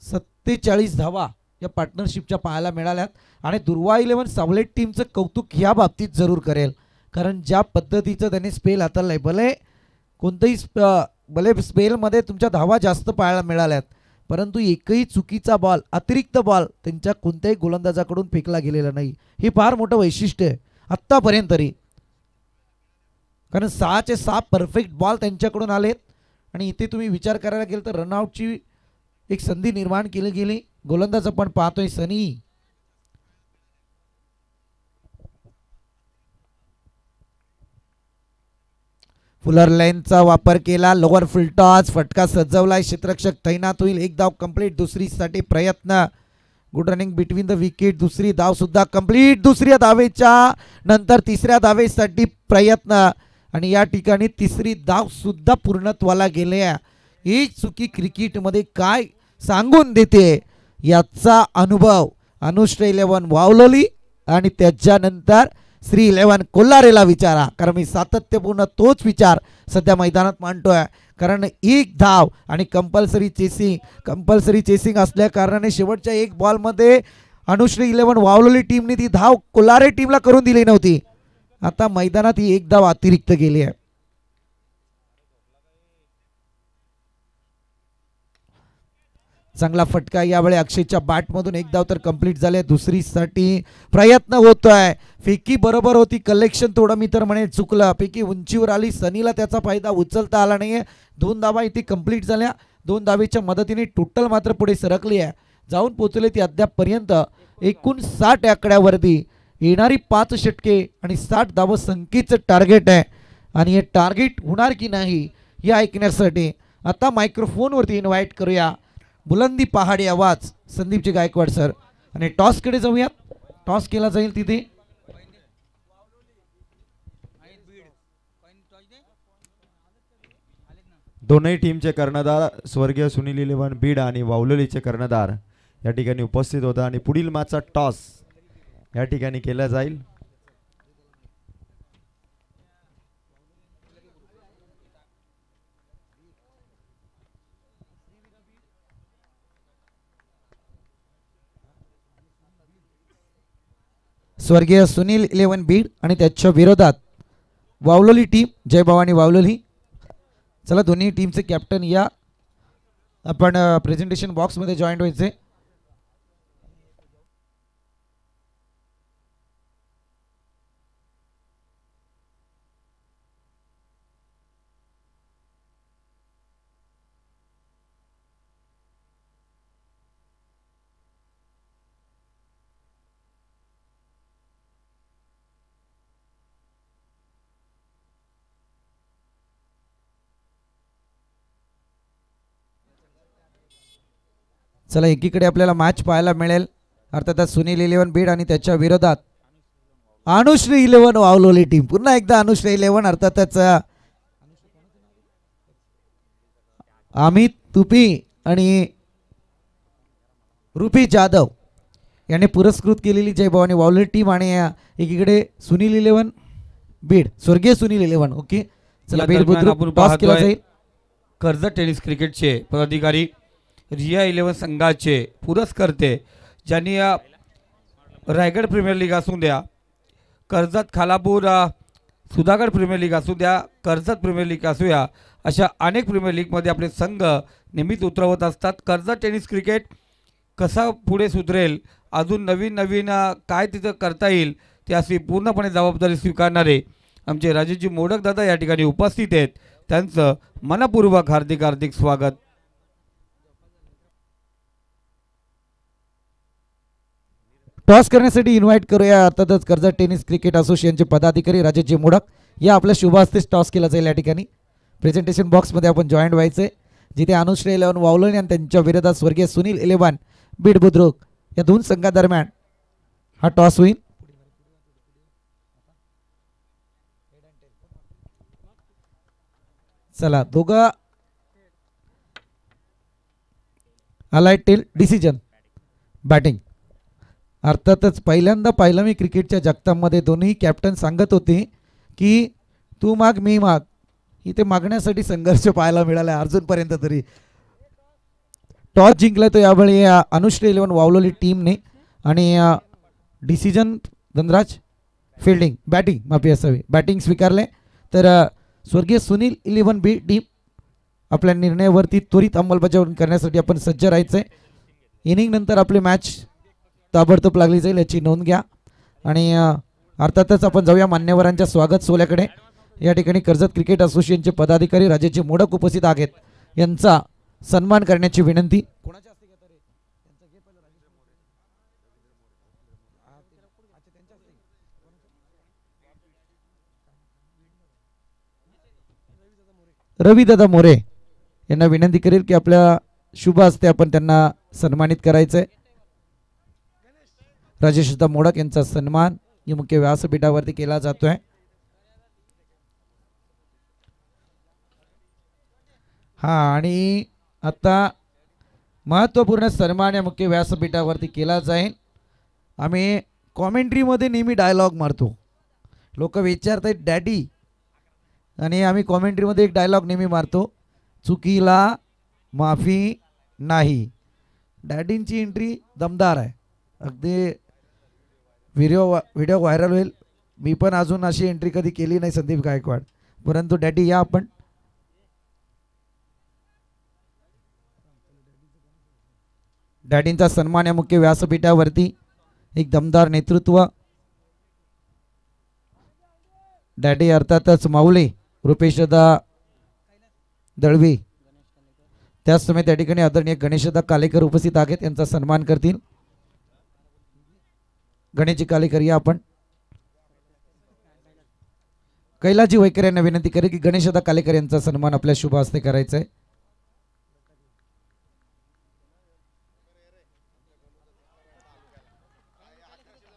47 धावा या पार्टनरशिपच्या पाहायला मिळाल्यात. आणि दुर्वा 11 सावलेट टीमचं कौतुक ह्या बाबतीत जरूर करेल, कारण ज्या पद्धतीचं त्याने स्पेल हाताळलं आहे, भले कोणतंही भले स्पेलमध्ये तुमच्या धावा जास्त पाहायला मिळाल्यात, परंतु एकही चुकीचा बॉल अतिरिक्त बॉल त्यांच्या कोणत्याही गोलंदाजाकडून फेकला गेलेला नाही. हे फार मोठं वैशिष्ट्य आहे आत्तापर्यंत तरी, कारण 6चे 6 परफेक्ट बॉल त्यांच्याकडून आलेत. आणि इथे तुम्ही विचार करायला गेलं तर रनआउटची एक संधी निर्माण केली गेली. गोलंदाज आपण पाहतोय सनी. फुलर लाईनचा वापर केला, लोअर फुल टॉस, फटका सजवलाय, क्षेत्ररक्षक तैनात होईल. एक धाव कंप्लीट, दुसरीसाठी प्रयत्न. Good running between the wicket, दुसरी धाव सुद्धा कंप्लीट. दुसऱ्या धावेच्या नंतर तिसऱ्या धावेसाठी प्रयत्न आणि या ठिकाणी तिसरी धाव सुद्धा पूर्णत्वाला गेले. ही चुकी क्रिकेटमध्ये काय सांगून देते याचा अनुभव अनुश्री 11 वावलोली आणि त्याच्यानंतर श्री 11 कोल्हारेला विचारा, कारण मी सातत्यपूर्ण तोच विचार सध्या मैदानात मांडतोय. कारण एक धाव आणि कंपल्सरी चेसिंग असल्या कारणाने शेवटच्या एक बॉलमध्ये अनुश्री 11 वावलोली टीमने ती धाव कोल्हारे टीमला करून दिली नव्हती. आता मैदानात ही एक धाव अतिरिक्त गेली आहे. चांगला फटका यावेळी अक्षयच्या बॅटमधून, एक धाव तर कंप्लीट झाले. दुसरीसाठी प्रयत्न होतोय, फेकी बरोबर होती, कलेक्शन थोडं मी तर म्हणे चुकलं. फेकी उंचीवर आली, सनीला त्याचा फायदा उचलता आला नाहीये. 2 धावा इथे कंप्लीट झाल्या. 2 धावेच्या मदतीने टोटल मात्र पुढे सरकली आहे, जाऊन पोहोचले ती अद्यापपर्यंत 59 आकड्यावरती. येणारी 5 षटके आणि 60 धाव संख्येचं टार्गेट आहे आणि हे टार्गेट होणार की नाही हे ऐकण्यासाठी आता मायक्रोफोनवरती इन्व्हाइट करूया बुलंदी पहाडी आवाज संदीपजी गायकवाड सर. आणि टॉसकडे जाऊयात. टॉस केला जाईल तिथे. दोनही टीमचे कर्णधार स्वर्गीय सुनील 11 बीड आणि वावलोलीचे कर्णधार या ठिकाणी उपस्थित होता आणि पुढील मॅचचा टॉस या ठिकाणी केला जाईल. स्वर्गीय सुनील 11 बीड आणि त्याच्या विरोधात वावलोली टीम, जय भवानी वावलोली. चला दोन्ही टीमचे कॅप्टन या आपण प्रेझेंटेशन बॉक्समध्ये जॉईंट व्हायचे. चला एकीकडे आपल्याला मॅच पाहायला मिळेल, अर्थात सुनील 11 बीड आणि त्याच्या विरोधात अनुश्री 11 वावलोली टीम. पुन्हा एकदा अनुश्री 11 अर्थातच अमित तुपी आणि रुपी जाधव याने पुरस्कृत केलेली जय भवानी वावलोली टीम आणि एकीकडे सुनील 11 बीड, स्वर्गीय सुनील 11. ओके चला बीड बुद्रुक टॉस केला जाईल. कर्जत टेनिस क्रिकेटचे पदाधिकारी, रिया 11 संघाचे पुरस्कर्ते, ज्यांनी रायगड प्रीमियर लीग असू द्या, कर्जत खालापूर सुधागड प्रीमियर लीग असू द्या, कर्जत प्रीमियर लीग असू द्या, अशा अनेक प्रीमियर लीगमध्ये आपले संघ नेहमीच उतरवत असतात. कर्जत टेनिस क्रिकेट कसा पुढे सुधरेल, अजून नवीन नवीन काय तिथं करता येईल, ते अशी पूर्णपणे जबाबदारी स्वीकारणारे आमचे राजेशजी मोडक दादा या ठिकाणी उपस्थित आहेत. त्यांचं मनपूर्वक हार्दिक हार्दिक स्वागत. टॉस करण्यासाठी इन्व्हाइट करूया अर्थातच कर्जत टेनिस क्रिकेट असोसिएशनचे पदाधिकारी राजेशजी मोडक या आपल्या शुभ हस्ते टॉस केला जाईल. या ठिकाणी प्रेझेंटेशन बॉक्समध्ये आपण जॉईंट व्हायचे, जिथे अनुश्री 11 वावलोनी आणि त्यांच्या विरोधात स्वर्गीय सुनील 11 बीड बुद्रुक या दोन संघादरम्यान हा टॉस होईल. चला दोघं अलाइट टेल डिसिजन बॅटिंग. अर्थातच पहिल्यांदा पाहिलं मी क्रिकेटच्या जगतामध्ये दोन्ही कॅप्टन सांगत होते की तू माग मी माग, इथे मागण्यासाठी संघर्ष पाहायला मिळाला अजूनपर्यंत तरी. टॉस जिंकला तो यावेळी अनुश्री 11 वावलोली टीमने आणि डिसिजन धनराज फिल्डिंग बॅटिंग माफी असावी बॅटिंग स्वीकारले. तर स्वर्गीय सुनील 11 बी टीम आपल्या निर्णयावरती त्वरित अंमलबजावणी करण्यासाठी आपण सज्ज राहायचं आहे. इनिंग नंतर आपली मॅच ताबडतोब लागली जाईल याची नोंद घ्या. आणि अर्थातच आपण जाऊया मान्यवरांच्या स्वागत सोहळ्याकडे. या ठिकाणी कर्जत क्रिकेट असोसिएशनचे पदाधिकारी राजेशजी मोडक उपस्थित आहेत. यांचा सन्मान करण्याची विनंती. रविदादा मोरे यांना विनंती करेल की आपल्या शुभ हस्ते आपण त्यांना सन्मानित करायचंय. राजेशदा मोडक यांचा सन्मान या मुख्य व्यासपीठावरती केला जातोय. हा, आणि आता महत्त्वपूर्ण सन्मान या मुख्य व्यासपीठावरती केला जाईल. आम्ही कॉमेंट्रीमध्ये नेहमी डायलॉग मारतो. लोक विचारतात डॅडी, आणि आम्ही कॉमेंट्रीमध्ये एक डायलॉग नेहमी मारतो, चुकीला माफी नाही. डॅडींची एंट्री दमदार आहे. अगदी व्हिडिओ व्हायरल होईल. मी पण अजून अशी एंट्री कधी केली नाही संदीप गायकवाड. परंतु डॅडी या आपण. डॅडींचा सन्मान या मुख्य व्यासपीठावरती. एक दमदार नेतृत्व. डॅडी अर्थातच माऊली रुपेशदा दळवी. त्याच समय त्या ठिकाणी आदरणीय गणेशदा कालेकर उपस्थित आहेत. यांचा सन्मान करतील गणेशजी कालेकर. या आपण. कैलाजी वैकर यांना विनंती करेल की गणेशदा कालेकर यांचा सन्मान आपल्या शुभ हस्ते करायचा आहे.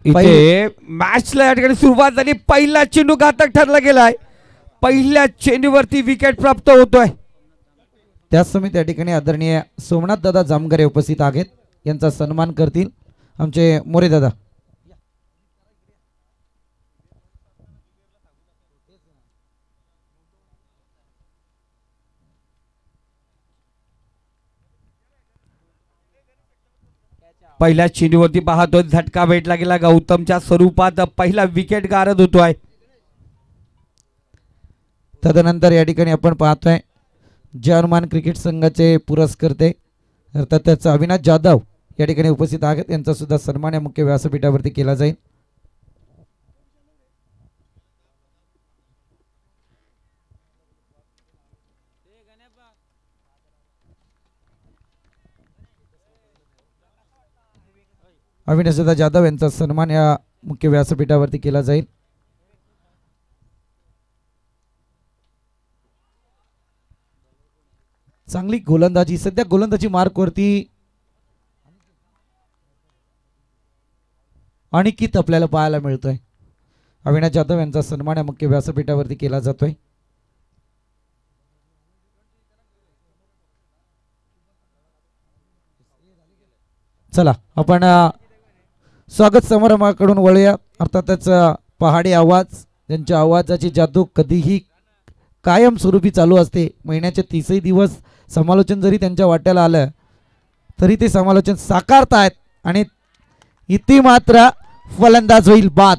इथे मॅचला या ठिकाणी सुरुवात झाली. पहिला चेंडू घातक ठरला गेलाय. पहिल्या चेंडूवरती विकेट प्राप्त होतोय. त्याच समय त्या ठिकाणी आदरणीय सोमनाथ दादा जामगरे उपस्थित आहेत. यांचा सन्मान करतील आमचे मोरे दादा. पहिल्या चेंडूवरती पाहतोय झटका भेटला गेला गौतमच्या स्वरूपात. पहिला विकेट गारद होतोय. तदनंतर या ठिकाणी आपण पाहतोय जर्मन क्रिकेट संघाचे पुरस्कर्ते अर्थात त्याचा अविनाश जाधव या ठिकाणी उपस्थित आहेत. यांचा सुद्धा सन्मान या मुख्य व्यासपीठावरती केला जाईल. अविनाशदा जाधव यांचा सन्मान या मुख्य व्यासपीठावरती केला जाईल. चांगली गोलंदाजी. सध्या गोलंदाजी मार्कवरती अनिकित आपल्याला पाहायला मिळतोय. अविनाश जाधव यांचा सन्मान या मुख्य व्यासपीठावरती केला जातोय. चला आपण स्वागत समारंभाकडून वळूया. अर्थातच पहाडी आवाज, त्यांच्या आवाजाची जादू कधीही कायमस्वरूपी चालू असते. महिन्याचे 30ही दिवस समालोचन जरी त्यांच्या वाट्याला आलं तरी ते समालोचन साकारतायत. आणि इथे मात्र फलंदाज होईल बाद.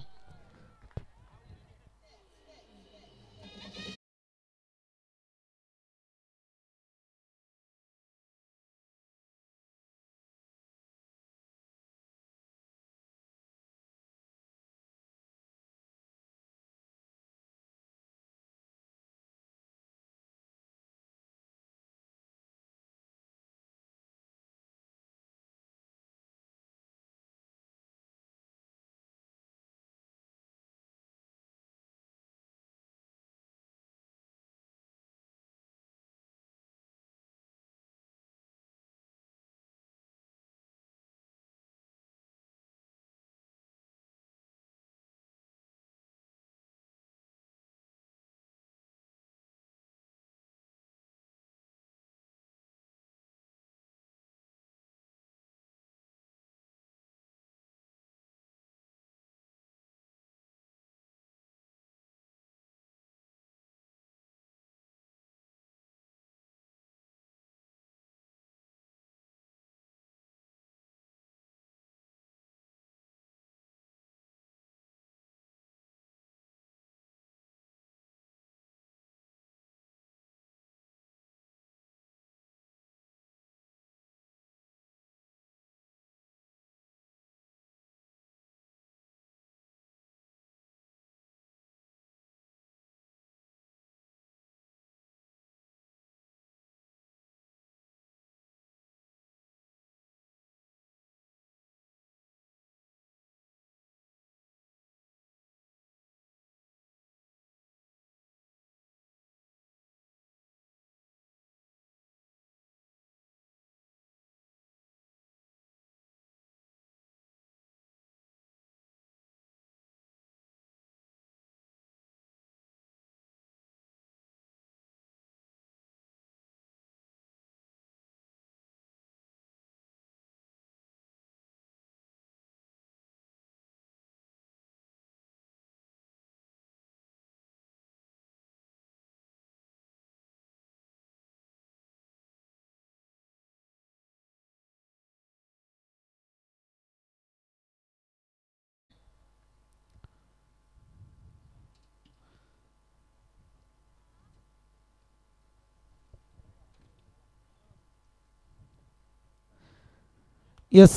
येस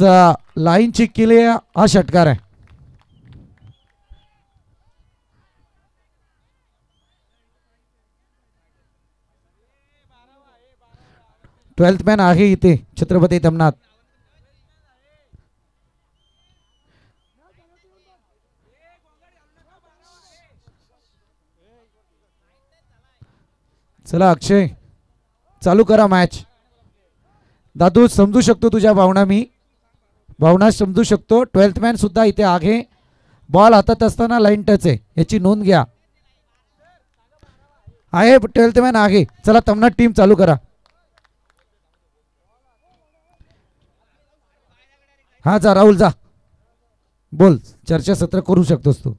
लाईन चेक केली आहे, हा षटकार आहे. ट्वेल्थ मॅन आहे इथे छत्रपती तमनाथ. चला अक्षय चालू करा मॅच. दादू समजू शकतो तुझ्या भावना, मी भावना समजू शकतो. ट्वेल्थ मॅन सुद्धा इथे आहे. बॉल हातात असताना लाईन टच आहे याची नोंद घ्या. आहे ट्वेल्थ मॅन आहे. चला तमनाथ टीम चालू करा. हा जा राहुल जा, बोल, चर्चासत्र करू शकतोस तू.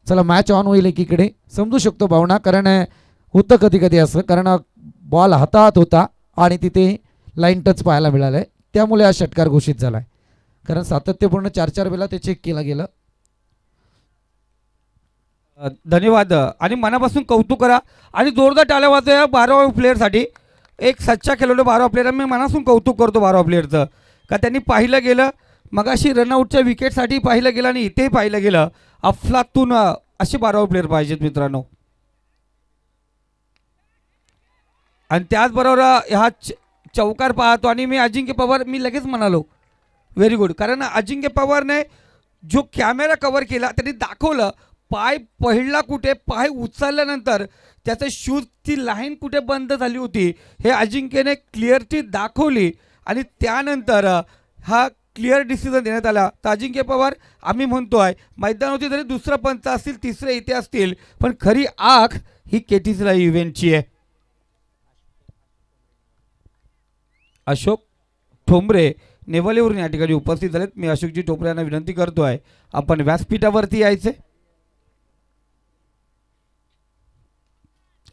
चला मॅच ऑन होईल एकीकडे. समजू शकतो भावना, कारण होतं कधी कधी असं, कारण बॉल हातात होता आणि तिथे लाईन टच पाहायला मिळालंय, त्यामुळे हा षटकार घोषित झालाय. कारण सातत्यपूर्ण 4-4 वेळा ते चेक केला गेलं. धन्यवाद आणि मनापासून कौतुक करा आणि जोरदार टाळ्या वाजवा या 12व्या प्लेअरसाठी. एक सच्चा खेळाडू 12वा प्लेअर. मी मनापासून कौतुक करतो 12वा प्लेअरचं, का त्यांनी पाहिलं गेलं मगाशी रनआउटच्या विकेटसाठी पाहिलं गेलं आणि इथेही पाहिलं गेलं. अफलातून असे 12वा प्लेअर पाहिजेत मित्रांनो. आणि त्याचबरोबर हा चौकार पाहतो आणि मी अजिंक्य पवार, मी लगेच म्हणालो व्हेरी गुड, कारण अजिंक्य पवारने जो कॅमेरा कव्हर केला त्यांनी दाखवलं पाय पहिला कुठे, पाय उचलल्यानंतर त्याचं शूजची लाईन कुठे बंद झाली होती हे अजिंक्यने क्लिअरटी दाखवली आणि त्यानंतर हा क्लिअर डिसिजन देण्यात आला. तर अजिंक्य पवार आम्ही म्हणतोय मैदानावरती जरी दुसरा पंच असतील, तिसरे इथे असतील, पण खरी आख ही केटीसीला इव्हेंटची आहे. अशोक ठोंबरे नेवालेवरून या ठिकाणी उपस्थित झालेत. मी अशोकजी ठोंबरे यांना विनंती करतोय आपण व्यासपीठावरती यायचे.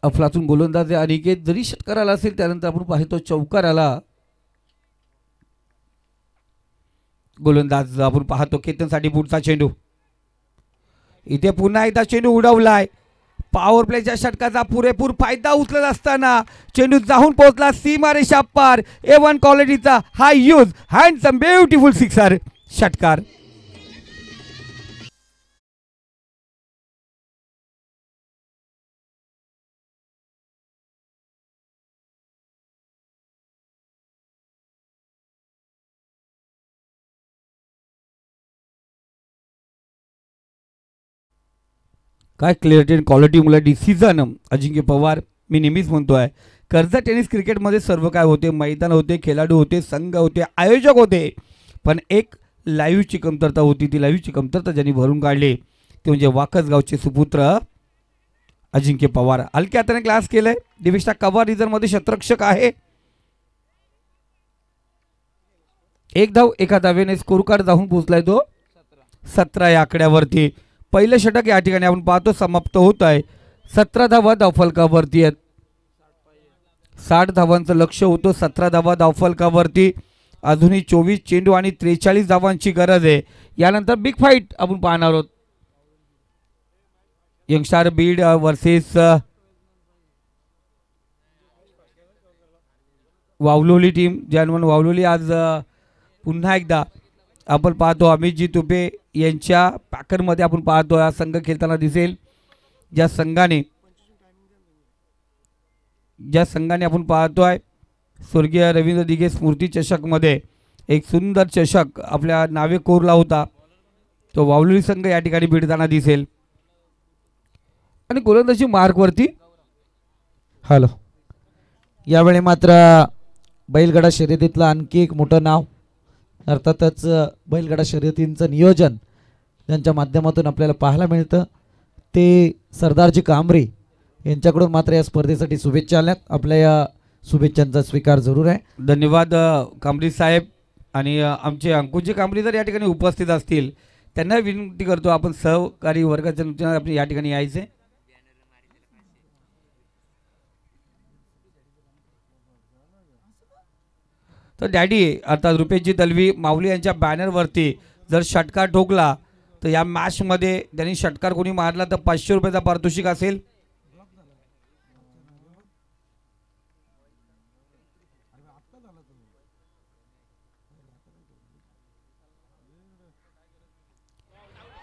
अफलातून गोलंदाज अनिकेत जरी षटकार आला असेल, त्यानंतर आपण पाहतो चौकार आला. गोलंदाज आपण पाहतो केतनसाठी पुढचा चेंडू. इथे पुन्हा एकदा चेंडू उडवलाय. पॉवर प्लेच्या षटकाचा पुरेपूर फायदा उचलत असताना चेंडू जाऊन पोहोचला सीमारेषा पार. A1 क्वालिटीचा हा यूज हँडसम ब्युटिफुल सिक्सर षटकार. काय क्लिअरिटी आणि क्वालिटी मुलं डिसिजन अजिंक्य पवार. मी नेहमीच म्हणतो आहे कर्जत टेनिस क्रिकेटमध्ये सर्व काय होते, मैदान होते, खेळाडू होते, संघ होते, आयोजक होते, पण एक लाईव्हची कमतरता होती. ती लाईव्हची कमतरता ज्यांनी भरून काढली ते म्हणजे वाकसगावचे सुपुत्र अजिंक्य पवार. हलक्या हाताने क्लास केलंय. दिविष्टा कव्हर रिझर्वमध्ये शतरक्षक आहे. एक धाव एका धावेने स्कोर कार्ड जाऊन पोहोचलाय तो 17 या आकड्यावरती. पहिलं षटक या ठिकाणी आपण पाहतो समाप्त होत आहे. 17 धावा धावफलकावरती आहेत. 60 धावांचं लक्ष होतं. 17 धावा धावफलकावरती. अजूनही 24 चेंडू आणि 43 धावांची गरज आहे. यानंतर बिग फाईट आपण पाहणार आहोत. Youngstar Beed versus Vavloli team. ज्यानं वावलोली आज पुन्हा एकदा आपण पाहतो अमितजी तुपे यांच्या पॅकरमध्ये आपण पाहतो हा संघ खेळताना दिसेल. ज्या संघाने आपण पाहतोय स्वर्गीय रवींद्र दिघे स्मृती चषकमध्ये एक सुंदर चषक आपल्या नावे कोरला होता, तो वावलोली संघ या ठिकाणी भिडताना दिसेल. आणि गोलंदाजी मार्कवरती हॅलो. यावेळी मात्र बैलगाडा शर्यतीतलं आणखी एक मोठं नाव, अर्थातच बैलगाडा शर्यतींचं नियोजन त्यांच्या माध्यमातून आपल्याला पाहायला मिळतं ते सरदारजी कांबरे यांच्याकडून मात्र या स्पर्धेसाठी शुभेच्छा आल्यात. आपल्या या शुभेच्छांचा स्वीकार जरूर आहे. धन्यवाद कांबरी साहेब. आणि आमचे अंकुशजी कांबरी जर या ठिकाणी उपस्थित असतील त्यांना विनंती करतो आपण सहकारी वर्गाच्या नूतन आपण या ठिकाणी यायचे. तर डॅडी अर्थात रुपेशजी दलवी माऊली यांच्या बॅनरवरती जर षटकार ठोकला तर या मॅचमध्ये त्यांनी षटकार कोणी मारला तर 500 रुपयाचा पारितोषिक असेल.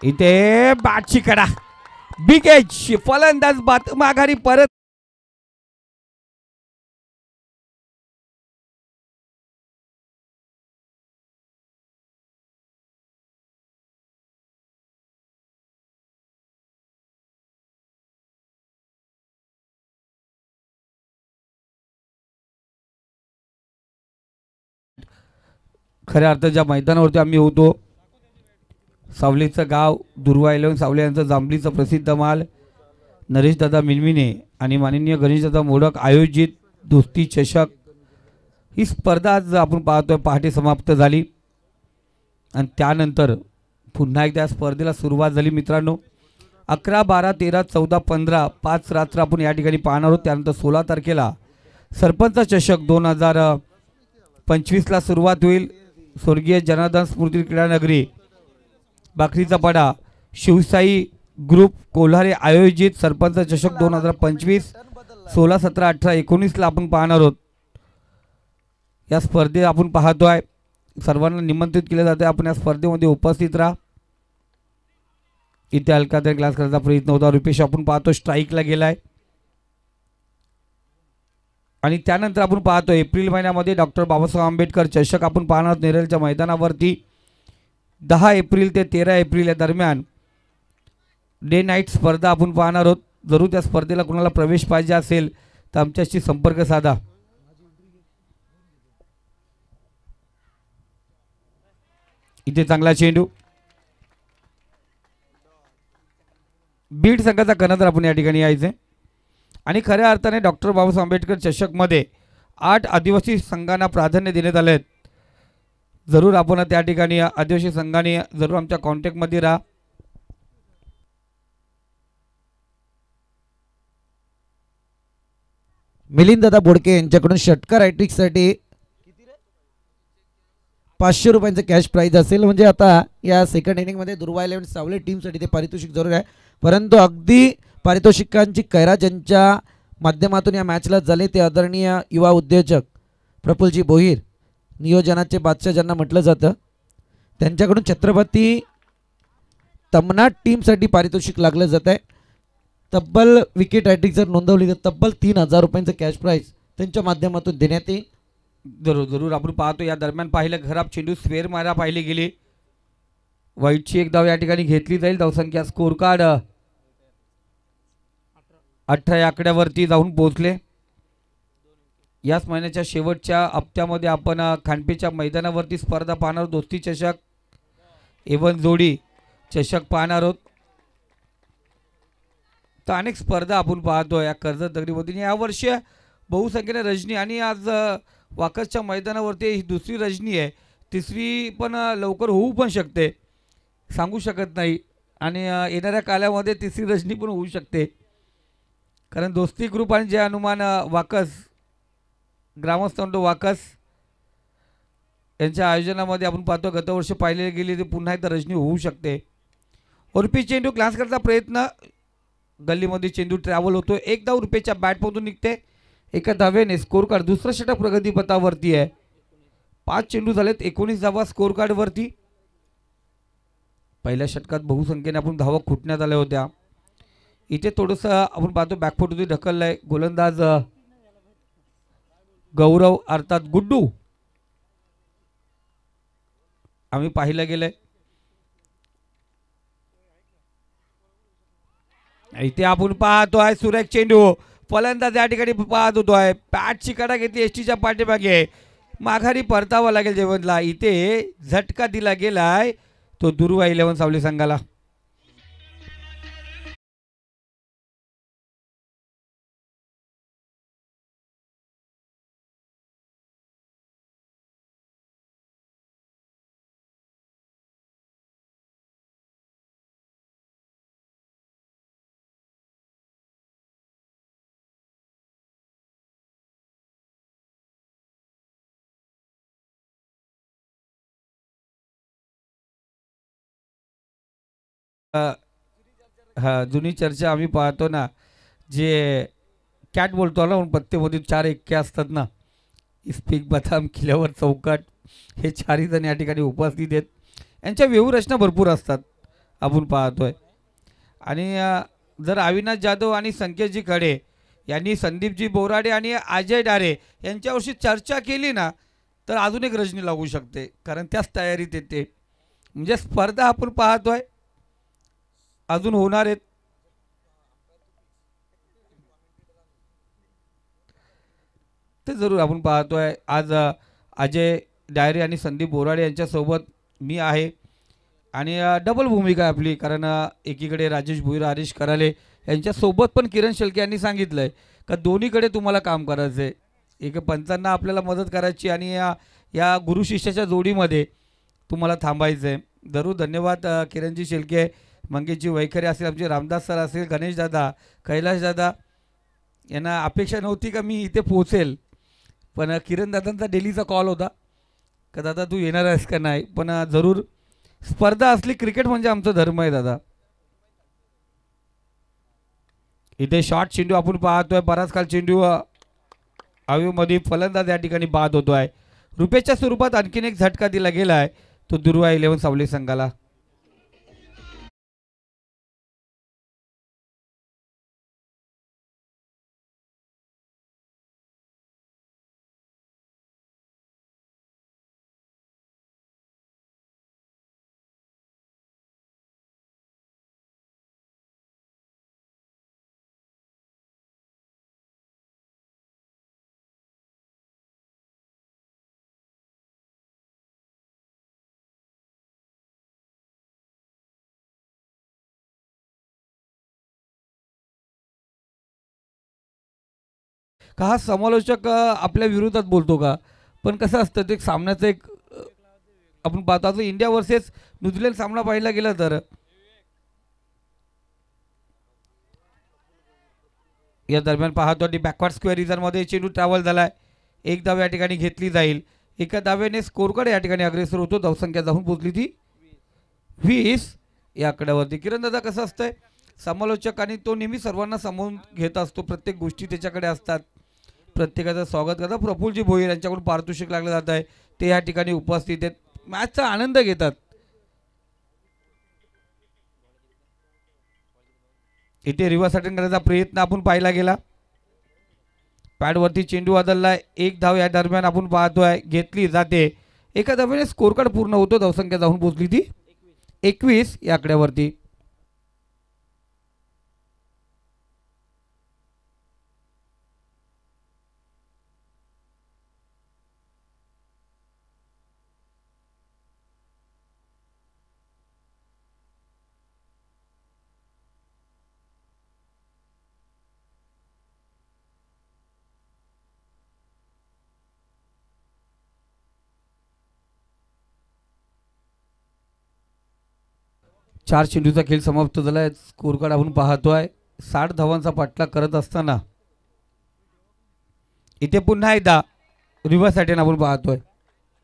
इथे बॅटची कडा, बिग एज फलंदाज बात माघारी परत. खऱ्या अर्थात ज्या मैदानावरती आम्ही होतो, सावलीचं गाव, दुर्वा 11 सावली यांचं जांभलीचं प्रसिद्ध माल नरेशदादा मिनमिने आणि माननीय गणेशदादा मोडक आयोजित दोस्ती चषक ही स्पर्धा आज आपण पाहतोय पहाटे समाप्त झाली. आणि त्यानंतर पुन्हा एकदा स्पर्धेला सुरुवात झाली मित्रांनो. 11, 12, 13, 14, 15 5 रात्र आपण या ठिकाणी पाहणार आहोत. त्यानंतर 16 तारखेला सरपंच चषक 2025ला सुरुवात होईल. स्वर्गीय जनार्दन स्मृती क्रीडानगरी बाकरीचा पाडा शिवसाई ग्रुप कोल्हारे आयोजित सरपंच चषक 2025 16, 17, 18, 19ला आपण पाहणार आहोत. या स्पर्धेत आपण पाहतोय सर्वांना निमंत्रित केले जाते, आपण या स्पर्धेमध्ये उपस्थित राहा. इथे हलका ग्लास करायचा प्रयत्न होता. रुपेश आपण पाहतो स्ट्राईकला गेलाय. आणि त्यानंतर आपण पाहतो एप्रिल महिन्यामध्ये डॉक्टर बाबासाहेब आंबेडकर चषक आपण पाहणार नेरळच्या मैदानावरती 10 एप्रिल ते 13 एप्रिल या दरम्यान डे नाईट स्पर्धा आपण पाहणार आहोत. जरूर त्या स्पर्धेला कुणाला प्रवेश पाहिजे असेल तर आमच्याशी संपर्क साधा. इथे चांगला चेंडू, बीड संघाचा कर्णधार आपण या ठिकाणी यायचे. आणि खऱ्या अर्थाने डॉक्टर बाबासाहेब आंबेडकर चषकमध्ये 8 आदिवासी संघांना प्राधान्य देण्यात आले आहेत. जरूर आपण त्या ठिकाणी आदिवासी संघाने जरूर आमच्या कॉन्टॅक्टमध्ये राहा. मिलिंददादा बोडके यांच्याकडून षटकार हॅट्रिकसाठी 500 रुपयांचं कॅश प्राईज असेल. म्हणजे आता या सेकंड इनिंगमध्ये दुर्वा 11 सावले टीमसाठी ते पारितोषिक जरूर आहे, परंतु अगदी पारितोषिकांची कैराज यांच्या माध्यमातून या मॅचला झाले ते आदरणीय युवा उद्योजक प्रफुल्लजी भोईर, नियोजनाचे बादशाह ज्यांना म्हटलं जातं, त्यांच्याकडून छत्रपती तमनाट टीमसाठी पारितोषिक लागलं जात आहे. तब्बल विकेट हॅट्रिक जर नोंदवली तर तब्बल 3000 रुपयांचं कॅश प्राईज त्यांच्या माध्यमातून देण्यात येईल. जरूर जरूर आपण पाहतो या दरम्यान पाहिलं खराब चेंडू स्क्वेअर मारा पाहिली गेली. वाईटची एक धाव या ठिकाणी घेतली जाईल. धावसंख्या स्कोर कार्ड 18 या आकड्यावरती जाऊन पोहोचले. याच महिन्याच्या शेवटच्या हप्त्यामध्ये आपण खांडपेच्या मैदानावरती स्पर्धा पाहणार. दोस्ती चषक एवन जोडी चषक पाहणार आहोत. तर अनेक स्पर्धा आपण पाहतो या कर्जत दगडीमध्ये. यावर्षी बहुसंख्येने रजनी आणि आज वाकसच्या मैदानावरती ही दुसरी रजनी आहे. तिसरी पण लवकर होऊ पण शकते, सांगू शकत नाही. आणि येणाऱ्या कालामध्ये तिसरी रजनी पण होऊ शकते, कारण दोस्ती ग्रुप आणि जे हनुमान वाकस ग्रामस्थ वाकस यांच्या आयोजनामध्ये आपण पाहतो गतवर्षी पाहिले गेले ते पुन्हा एकदा रजनी होऊ शकते. उर्फी चेंडू ग्लास करण्याचा प्रयत्न, गल्लीमध्ये चेंडू ट्रॅव्हल होतो. एक धाव रुपयाच्या बॅटमधून निघते. एका धावेने स्कोर कार्ड दुसरा षटक प्रगतीपथावरती आहे. 5 चेंडू झालेत, 19 धावा स्कोर कार्डवरती. पहिल्या षटकात बहुसंख्येने आपण धावा खुटण्यात आल्या होत्या. इथे थोडंसं आपण पाहतो बॅकफूट होती ढकललंय. गोलंदाज गौरव अर्थात गुड्डू आम्ही पाहिलं गेलंय. इथे आपण पाहतोय सुरेख चेंडू, फलंदाज या ठिकाणी पाहत होतोय. पॅटची कडा घेतली एसटीच्या पाठीमागे, माघारी परतावा लागेल जेवणला. इथे झटका दिला गेलाय तो दुर्वा 11 सावली संघाला. हा जुनी चर्चा आम्ही पाहतो ना, जे कॅट बोलतो ना, पत्तेमध्ये 4 एक्के असतात ना, इस्पिक बदाम किल्यावर चौकट, हे चारही जण या ठिकाणी उपस्थित आहेत. यांच्या व्यूहरचना भरपूर असतात आपण पाहतोय. आणि जर अविनाश जाधव आणि संकेतजी खडे यांनी संदीपजी बोराडे आणि अजय डारे यांच्यावर्षी चर्चा केली ना, तर अजून एक रजनी लागू शकते, कारण त्याच तयारीत येते. म्हणजे स्पर्धा आपण पाहतोय अजून होणार आहेत. ते जरूर आपण पाहतोय. आज अजय डायरे आणि संदीप बोराडे यांच्यासोबत मी आहे. आणि डबल भूमिका आहे आपली, कारण एकीकडे राजेश भुईर, हरीश कराले यांच्यासोबत पण किरण शेळके यांनी सांगितलं आहे का दोन्हीकडे तुम्हाला काम करायचं आहे. एक पंचांना आपल्याला मदत करायची आणि या गुरु शिष्याच्या जोडीमध्ये तुम्हाला थांबायचं आहे. जरूर धन्यवाद किरणजी शेळके, मंगेशजी वैखरे असेल, आमचे रामदास सर असेल, गणेश दादा, कैलाश दादा. यांना अपेक्षा नव्हती का मी इथे पोहोचेल, पण किरण दादांचा डेलीचा कॉल होता का दादा तू येणार आहेस का नाही. पण जरूर स्पर्धा असली, क्रिकेट म्हणजे आमचा धर्म आहे दादा. इथे शॉर्ट चेंडू आपण पाहतोय, बराच काल चेंडू आवीमध्ये फलंदाज या ठिकाणी बाद होतोय. रुपयाच्या स्वरूपात आणखीन एक झटका दिला गेला आहे, तो दुर्वा 11 सावली संघाला. का हा समालोचक आपल्या विरोधात बोलतो का. पण कसं असतं ते सामन्याचं एक आपण पाहतो. आता इंडिया वर्सेस न्यूझीलंड सामना पाहायला गेला तर या दरम्यान पाहतो की बॅकवर्ड स्क्वेअर रिझनमध्ये चेंडू ट्रॅव्हल झालाय. एक धाव या ठिकाणी घेतली जाईल. एका धावेने स्कोरकडे या ठिकाणी अग्रेसर होतो. धावसंख्या जाऊन पोहोचली ती 20 या आकड्यावरती. किरण दादा कसं असतंय, समालोचक आणि तो नेहमी सर्वांना सामावून घेत असतो, प्रत्येक गोष्टी त्याच्याकडे असतात. प्रत्येकाचं स्वागत करतात. प्रफुल्लजी भोईर यांच्याकडून पारितोषिक लागलं जात आहे, ते या ठिकाणी उपस्थित आहेत, मॅचचा आनंद घेतात. इथे रिव्हर्स अटेंड करण्याचा प्रयत्न आपण पाहिला गेला. पॅडवरती चेंडू बदललाय. एक धाव या दरम्यान आपण पाहतोय घेतली जाते. एका धावेने स्कोर कार्ड पूर्ण होतो. धावसंख्या जाऊन पोहोचली ती 21 या आकड्यावरती. चार चेंडूचा खेळ समाप्त झालाय. स्कोर कार्ड आपण पाहतोय 60 धावांचा पाठलाग करत असताना इथे पुन्हा एकदा रिव्हर्स अटेंड आपण पाहतोय.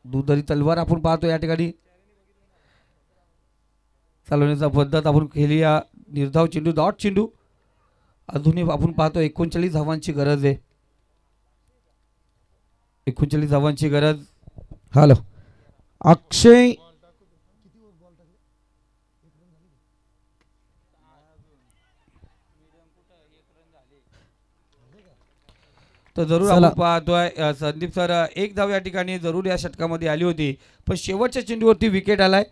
दुधारी तलवार आपण पाहतोय या ठिकाणी चालवण्याचा पद्धत आपण केली. या निर्धाव चेंडू, डॉट चेंडू. अजूनही आपण पाहतो 39 धावांची गरज आहे. 39 धावांची गरज. हॅलो अक्षय तर जरूर चला. आपण पाहतोय संदीप सर एक धाव या ठिकाणी जरूर या षटकामध्ये आली होती, पण शेवटच्या चेंडूवरती विकेट आलाय.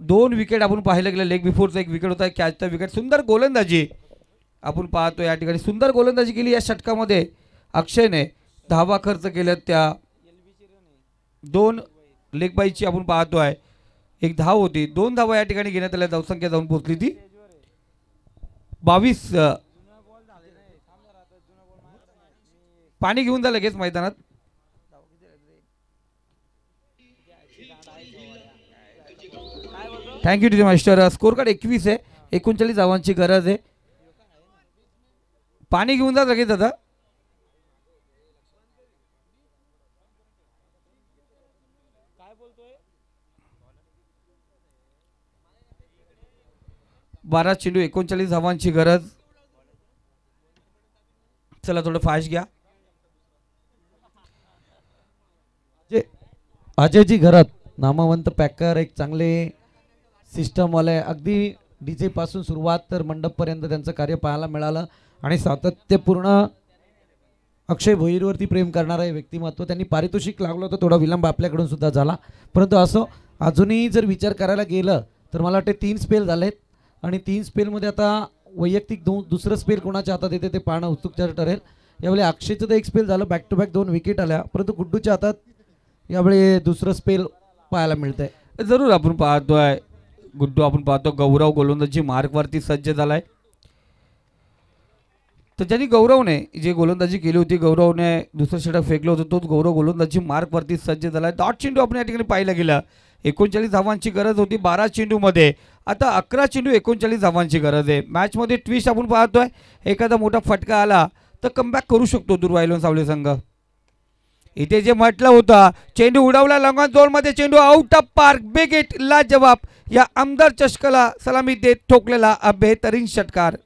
2 विकेट आपण पाहायला गेलं. लेग बिफोरचा एक विकेट होता, कॅचचा विकेट. सुंदर गोलंदाजी आपण पाहतो या ठिकाणी. सुंदर गोलंदाजी केली या षटकामध्ये अक्षयने. धावा खर्च केल्यात त्या 2 लेग बाईची आपण पाहतोय. एक धाव होती, 2 धावा या ठिकाणी घेण्यात आल्या. धावसंख्या जाऊन पोहोचली ती 22. पाणी घेऊन जा लगेच मैदानात. Thank you T master. Score card 21 आहे. 39 धावांची गरज आहे. पाणी घेऊन जा लगेच दादा. 12 चेंडू 39 धावांची गरज. चला थोडं फास्ट घ्या. अजयजी घरात नामवंत पॅकर, एक चांगले सिस्टमवाले, अगदी डीजे पासून सुरुवात तर मंडपपर्यंत त्यांचं कार्य पाहायला मिळालं आणि सातत्यपूर्ण अक्षय भोईरवरती प्रेम करणारा हे व्यक्तिमत्व. त्यांनी पारितोषिक लागलं होतं, थोडा विलंब आपल्याकडून सुद्धा झाला, परंतु असं अजूनही जर विचार करायला गेलं तर मला वाटते 3 स्पेल झालेत आणि 3 स्पेलमध्ये आता वैयक्तिक दुसरं स्पेल कोणाच्या हातात येते ते पाहणं उत्सुकता ठरेल. यावेळी अक्षयचं तर एक स्पेल झालं, बॅक टू बॅक 2 विकेट आल्या, परंतु गुड्डूच्या हातात यावेळी दुसरं स्पेल पाहायला मिळतंय. जरूर आपण पाहतोय गुड्डू, आपण पाहतो गौरव गोलंदाजी मार्कवरती सज्ज झालाय. तर ज्यांनी गौरवने जे गोलंदाजी केली होती, गौरवने दुसरं षटक फेकलं होतं, तोच गौरव गोलंदाजी मार्कवरती सज्ज झालाय. डॉट चेंडू आपण या ठिकाणी पाहायला गेलं. 39 धावांची गरज होती 12 चेंडूमध्ये, आता 11 चेंडू 39 धावांची गरज आहे. मॅचमध्ये ट्विस्ट आपण पाहतोय, एखादा मोठा फटका आला तर कमबॅक करू शकतो दुर्वा इलेव्हन सावली संघ. इथे जे म्हटलं होतं चेंडू उडवला लॉंग झोनमध्ये, चेंडू out of park, big hit, लाजवाब. या आमदार चषकाला सलामी देत ठोकलेला बेहतरीन षटकार.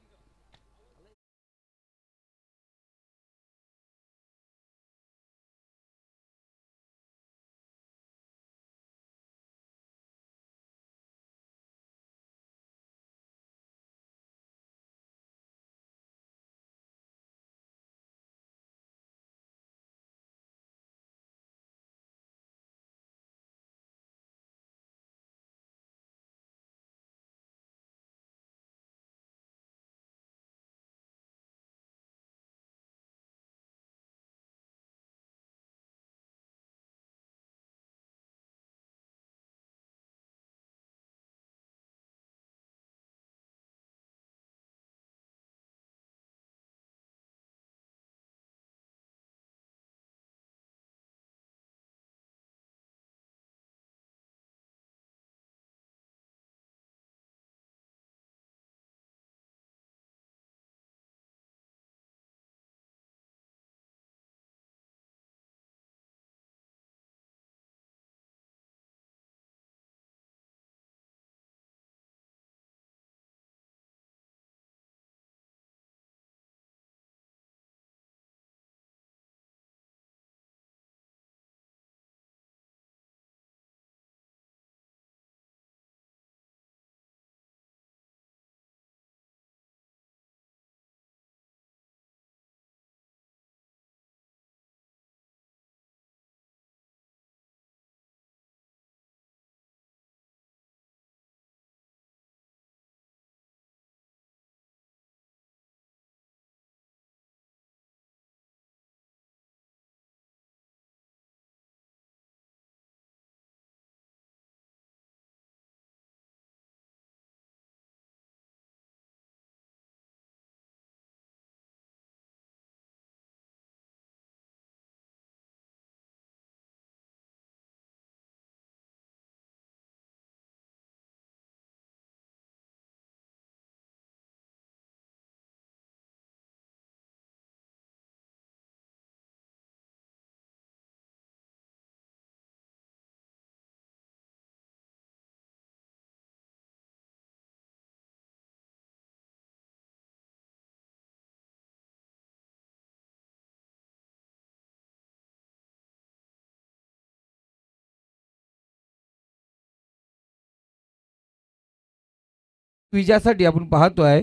विजयासाठी आपण पाहतोय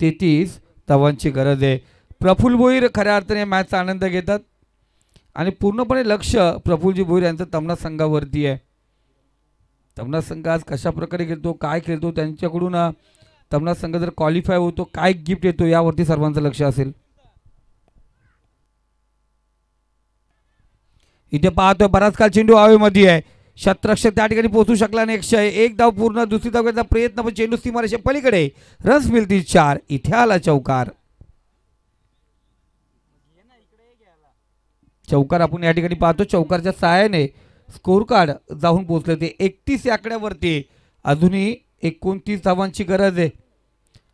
33 धावांची गरज आहे. प्रफुल्ल भोईर खऱ्या अर्थाने मॅचचा आनंद घेतात आणि पूर्णपणे लक्ष प्रफुल्लजी भोईर यांचं तमना संघावरती आहे. तमना संघ आज कशा प्रकारे खेळतो, काय खेळतो, त्यांच्याकडून तमना संघ जर क्वालिफाय होतो काय गिफ्ट येतो यावरती सर्वांचं लक्ष असेल. इथे पाहतोय बराच काल चेंडू हवेमध्ये आहे, शतरक्षक त्या ठिकाणी पोहोचू शकला नाही. 101 धाव पूर्ण, दुसरी धाव घेतला प्रयत्न पण चेंडू सीमारेषे पलीकडे, रन्स मिळतील 4. इथे आला चौकार. चौकार आपण या ठिकाणी पाहतो, चौकारच्या सहाय्याने स्कोर कार्ड जाऊन पोहोचले ते 31 या आकड्यावरती. अजूनही 29 धावांची गरज आहे.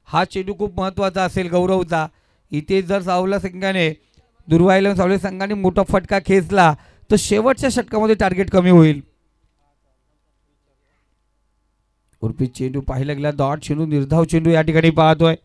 हा चेंडू खूप महत्त्वाचा असेल गौरवचा. इथे जर सावला संघाने दुर्वा इलेव्हन सावली संघाने मोठा फटका खेचला तर शेवटच्या षटकामध्ये टार्गेट कमी होईल. उर्फी चेंडू पाहिला गेला डॉट चेंडू निर्धाव चेंडू या ठिकाणी पाहतोय.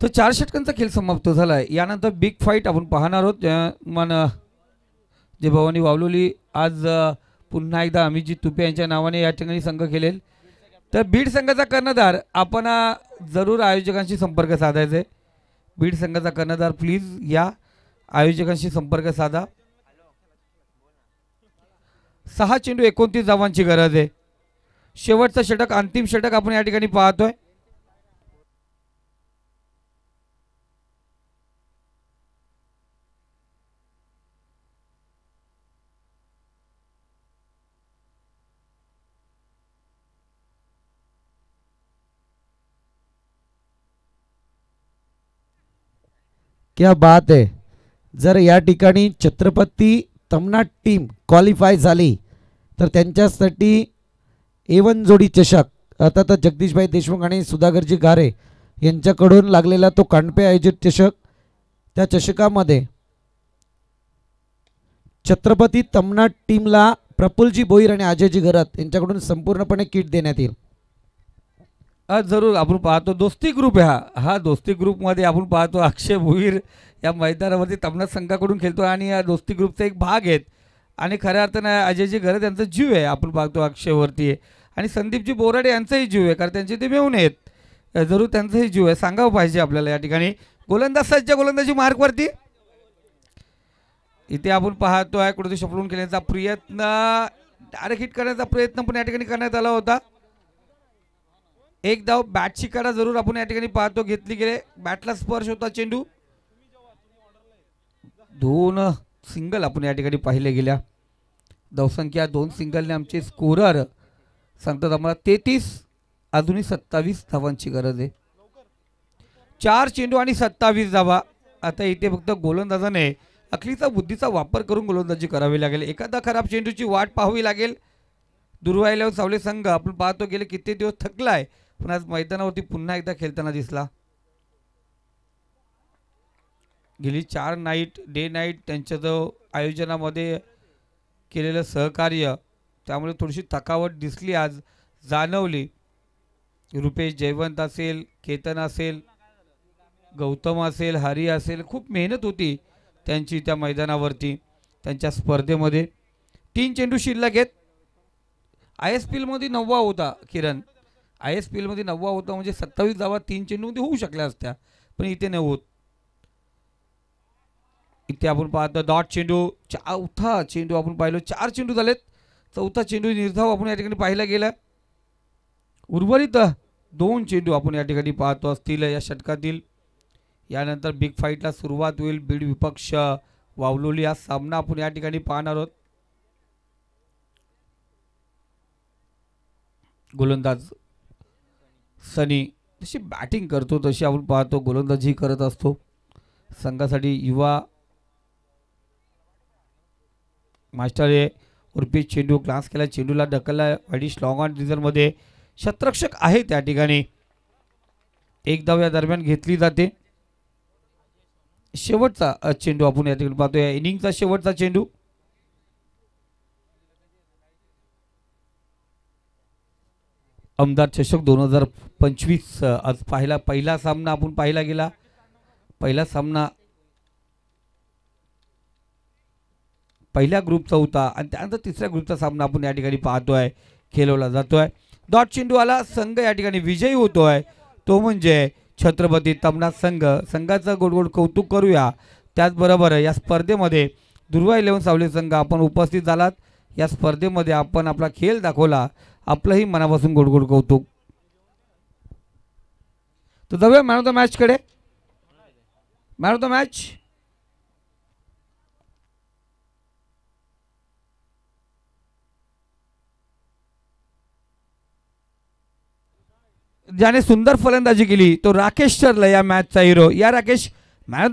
तर 4 षटकांचा खेळ समाप्त झालाय. यानंतर बिग फाईट आपण पाहणार आहोत. मन जे भवानी वावलोली आज पुन्हा एकदा अमितजी तुपे यांच्या नावाने या ठिकाणी संघ खेळेल. तर बीड संघाचा कर्णधार आपण जरूर आयोजकांशी संपर्क साधायचा आहे. बीड संघाचा कर्णधार प्लीज या आयोजकांशी संपर्क साधा. 6 चेंडू 29 धावांची गरज आहे. शेवटचं षटक अंतिम षटक आपण या ठिकाणी पाहतोय. क्या बात आहे. जर या ठिकाणी छत्रपती तमनाट टीम क्वालिफाय झाली तर त्यांच्यासाठी A1 जोडी चषक अर्थात जगदीशभाई देशमुख आणि सुधाकरजी गारे यांच्याकडून लागलेला तो कांडपे आयोजित चषक, त्या चषकामध्ये छत्रपती तमनाट टीमला प्रफुल्लजी भोईर आणि अजयजी घरत यांच्याकडून संपूर्णपणे किट देण्यात येईल. आज जरूर आपण पाहतो दोस्ती ग्रुप आहे हा दोस्ती ग्रुपमध्ये आपण पाहतो अक्षय भोईर या मैदानावरती तमनाट संघाकडून खेळतो आणि या दोस्ती ग्रुपचा एक भाग आहेत आणि खऱ्या अर्थानं अजयजी घरत यांचा जीव आहे. आपण पाहतो अक्षयवरती आहे आणि संदीपजी बोराडे यांचाही जीव आहे, कारण त्यांचे ते मेहून आहेत. जरूर त्यांचाही जीव आहे, सांगावं पाहिजे आपल्याला. या ठिकाणी गोलंदाज सज्ज, गोलंदाजी मार्कवरती इथे आपण पाहतोय कुठे शपलून खेळण्याचा प्रयत्न, डायरेक्ट हिट करण्याचा प्रयत्न पण या ठिकाणी करण्यात आला होता. एक धाव बॅटची काढा जरूर आपण या ठिकाणी पाहतो घेतली गेले. बॅटला स्पर्श होता चेंडू. 2 सिंगल आपण या ठिकाणी पाहिले गेल्या. धावसंख्या 2 सिंगलने आमचे स्कोरर सांगतात आम्हाला 33, अजूनही 27 धावांची गरज आहे. 4 चेंडू आणि 27 धावा. आता इथे फक्त गोलंदाजाने अखलीचा बुद्धीचा वापर करून गोलंदाजी करावी लागेल. एखादा खराब चेंडूची वाट पाहावी लागेल. दुर्वाईला सावले संघ आपण पाहतो गेले किती दिवस थकलाय, पण आज मैदानावरती पुन्हा एकदा खेळताना दिसला. गेली 4 नाईट डे नाईट त्यांच्या जो आयोजनामध्ये केलेलं सहकार्य, त्यामुळे थोडीशी थकावट दिसली आज, जाणवली. रुपेश जयवंत असेल, केतन असेल, गौतम असेल, हरी असेल, खूप मेहनत होती त्यांची त्या मैदानावरती त्यांच्या स्पर्धेमध्ये. 3 चेंडू शिल्लक आहेत. ISPL मध्ये 9वा होता किरण. ISPL मध्ये 9वा होता म्हणजे 27 धावा 3 चेंडूमध्ये होऊ शकल्या असत्या, पण इथे नाही होत. इथे आपण पाहतो डॉट चेंडू, चौथा चेंडू आपण पाहिलो. 4 चेंडू झालेत, चौथा चेंडू निर्धाव आपण या ठिकाणी पाहायला गेला. उर्वरित 2 चेंडू आपण या ठिकाणी पाहतो असतील या षटकातील. यानंतर बिग फाईटला सुरुवात होईल. बीड विपक्ष वावलोली हा सामना आपण या ठिकाणी पाहणार आहोत. गोलंदाज सनी जशी बॅटिंग करतो तशी आपण पाहतो गोलंदाजी करत असतो. संघासाठी युवा मास्टर आहे. उर्फी चेंडू ग्लास केला, चेंडूला ढकलला वाईडी स्लॉंग ऑन रिझनमध्ये. शतरक्षक आहे त्या ठिकाणी. एक धाव या दरम्यान घेतली जाते. शेवटचा चेंडू आपण या ठिकाणी पाहतो, या इनिंगचा शेवटचा चेंडू. आमदार चषक 2025 आज पहिला सामना आपण पाहिला गेला. पहिला सामना पहिल्या ग्रुपचा होता आणि त्यानंतर तिसऱ्या ग्रुपचा सामना आपण या ठिकाणी पाहतोय खेळवला जातोय. डॉट चेंडू आला, संघ या ठिकाणी विजयी होतोय, तो म्हणजे छत्रपती तमनाट संघ. संघाचं गोड कौतुक करूया. त्याचबरोबर या स्पर्धेमध्ये दुर्वा 11 सावली संघ आपण उपस्थित झालात. या स्पर्धेमध्ये आपण आपला खेळ दाखवला, आपलंही मनापासून गोड कौतुक. तर जाऊया मॅन ऑफ द मॅच कडे. मॅन ऑफ द मॅच ज्याने सुंदर फलंदाजी केली तो राकेश ठरला या मॅचचा हिरो. या राकेश मॅन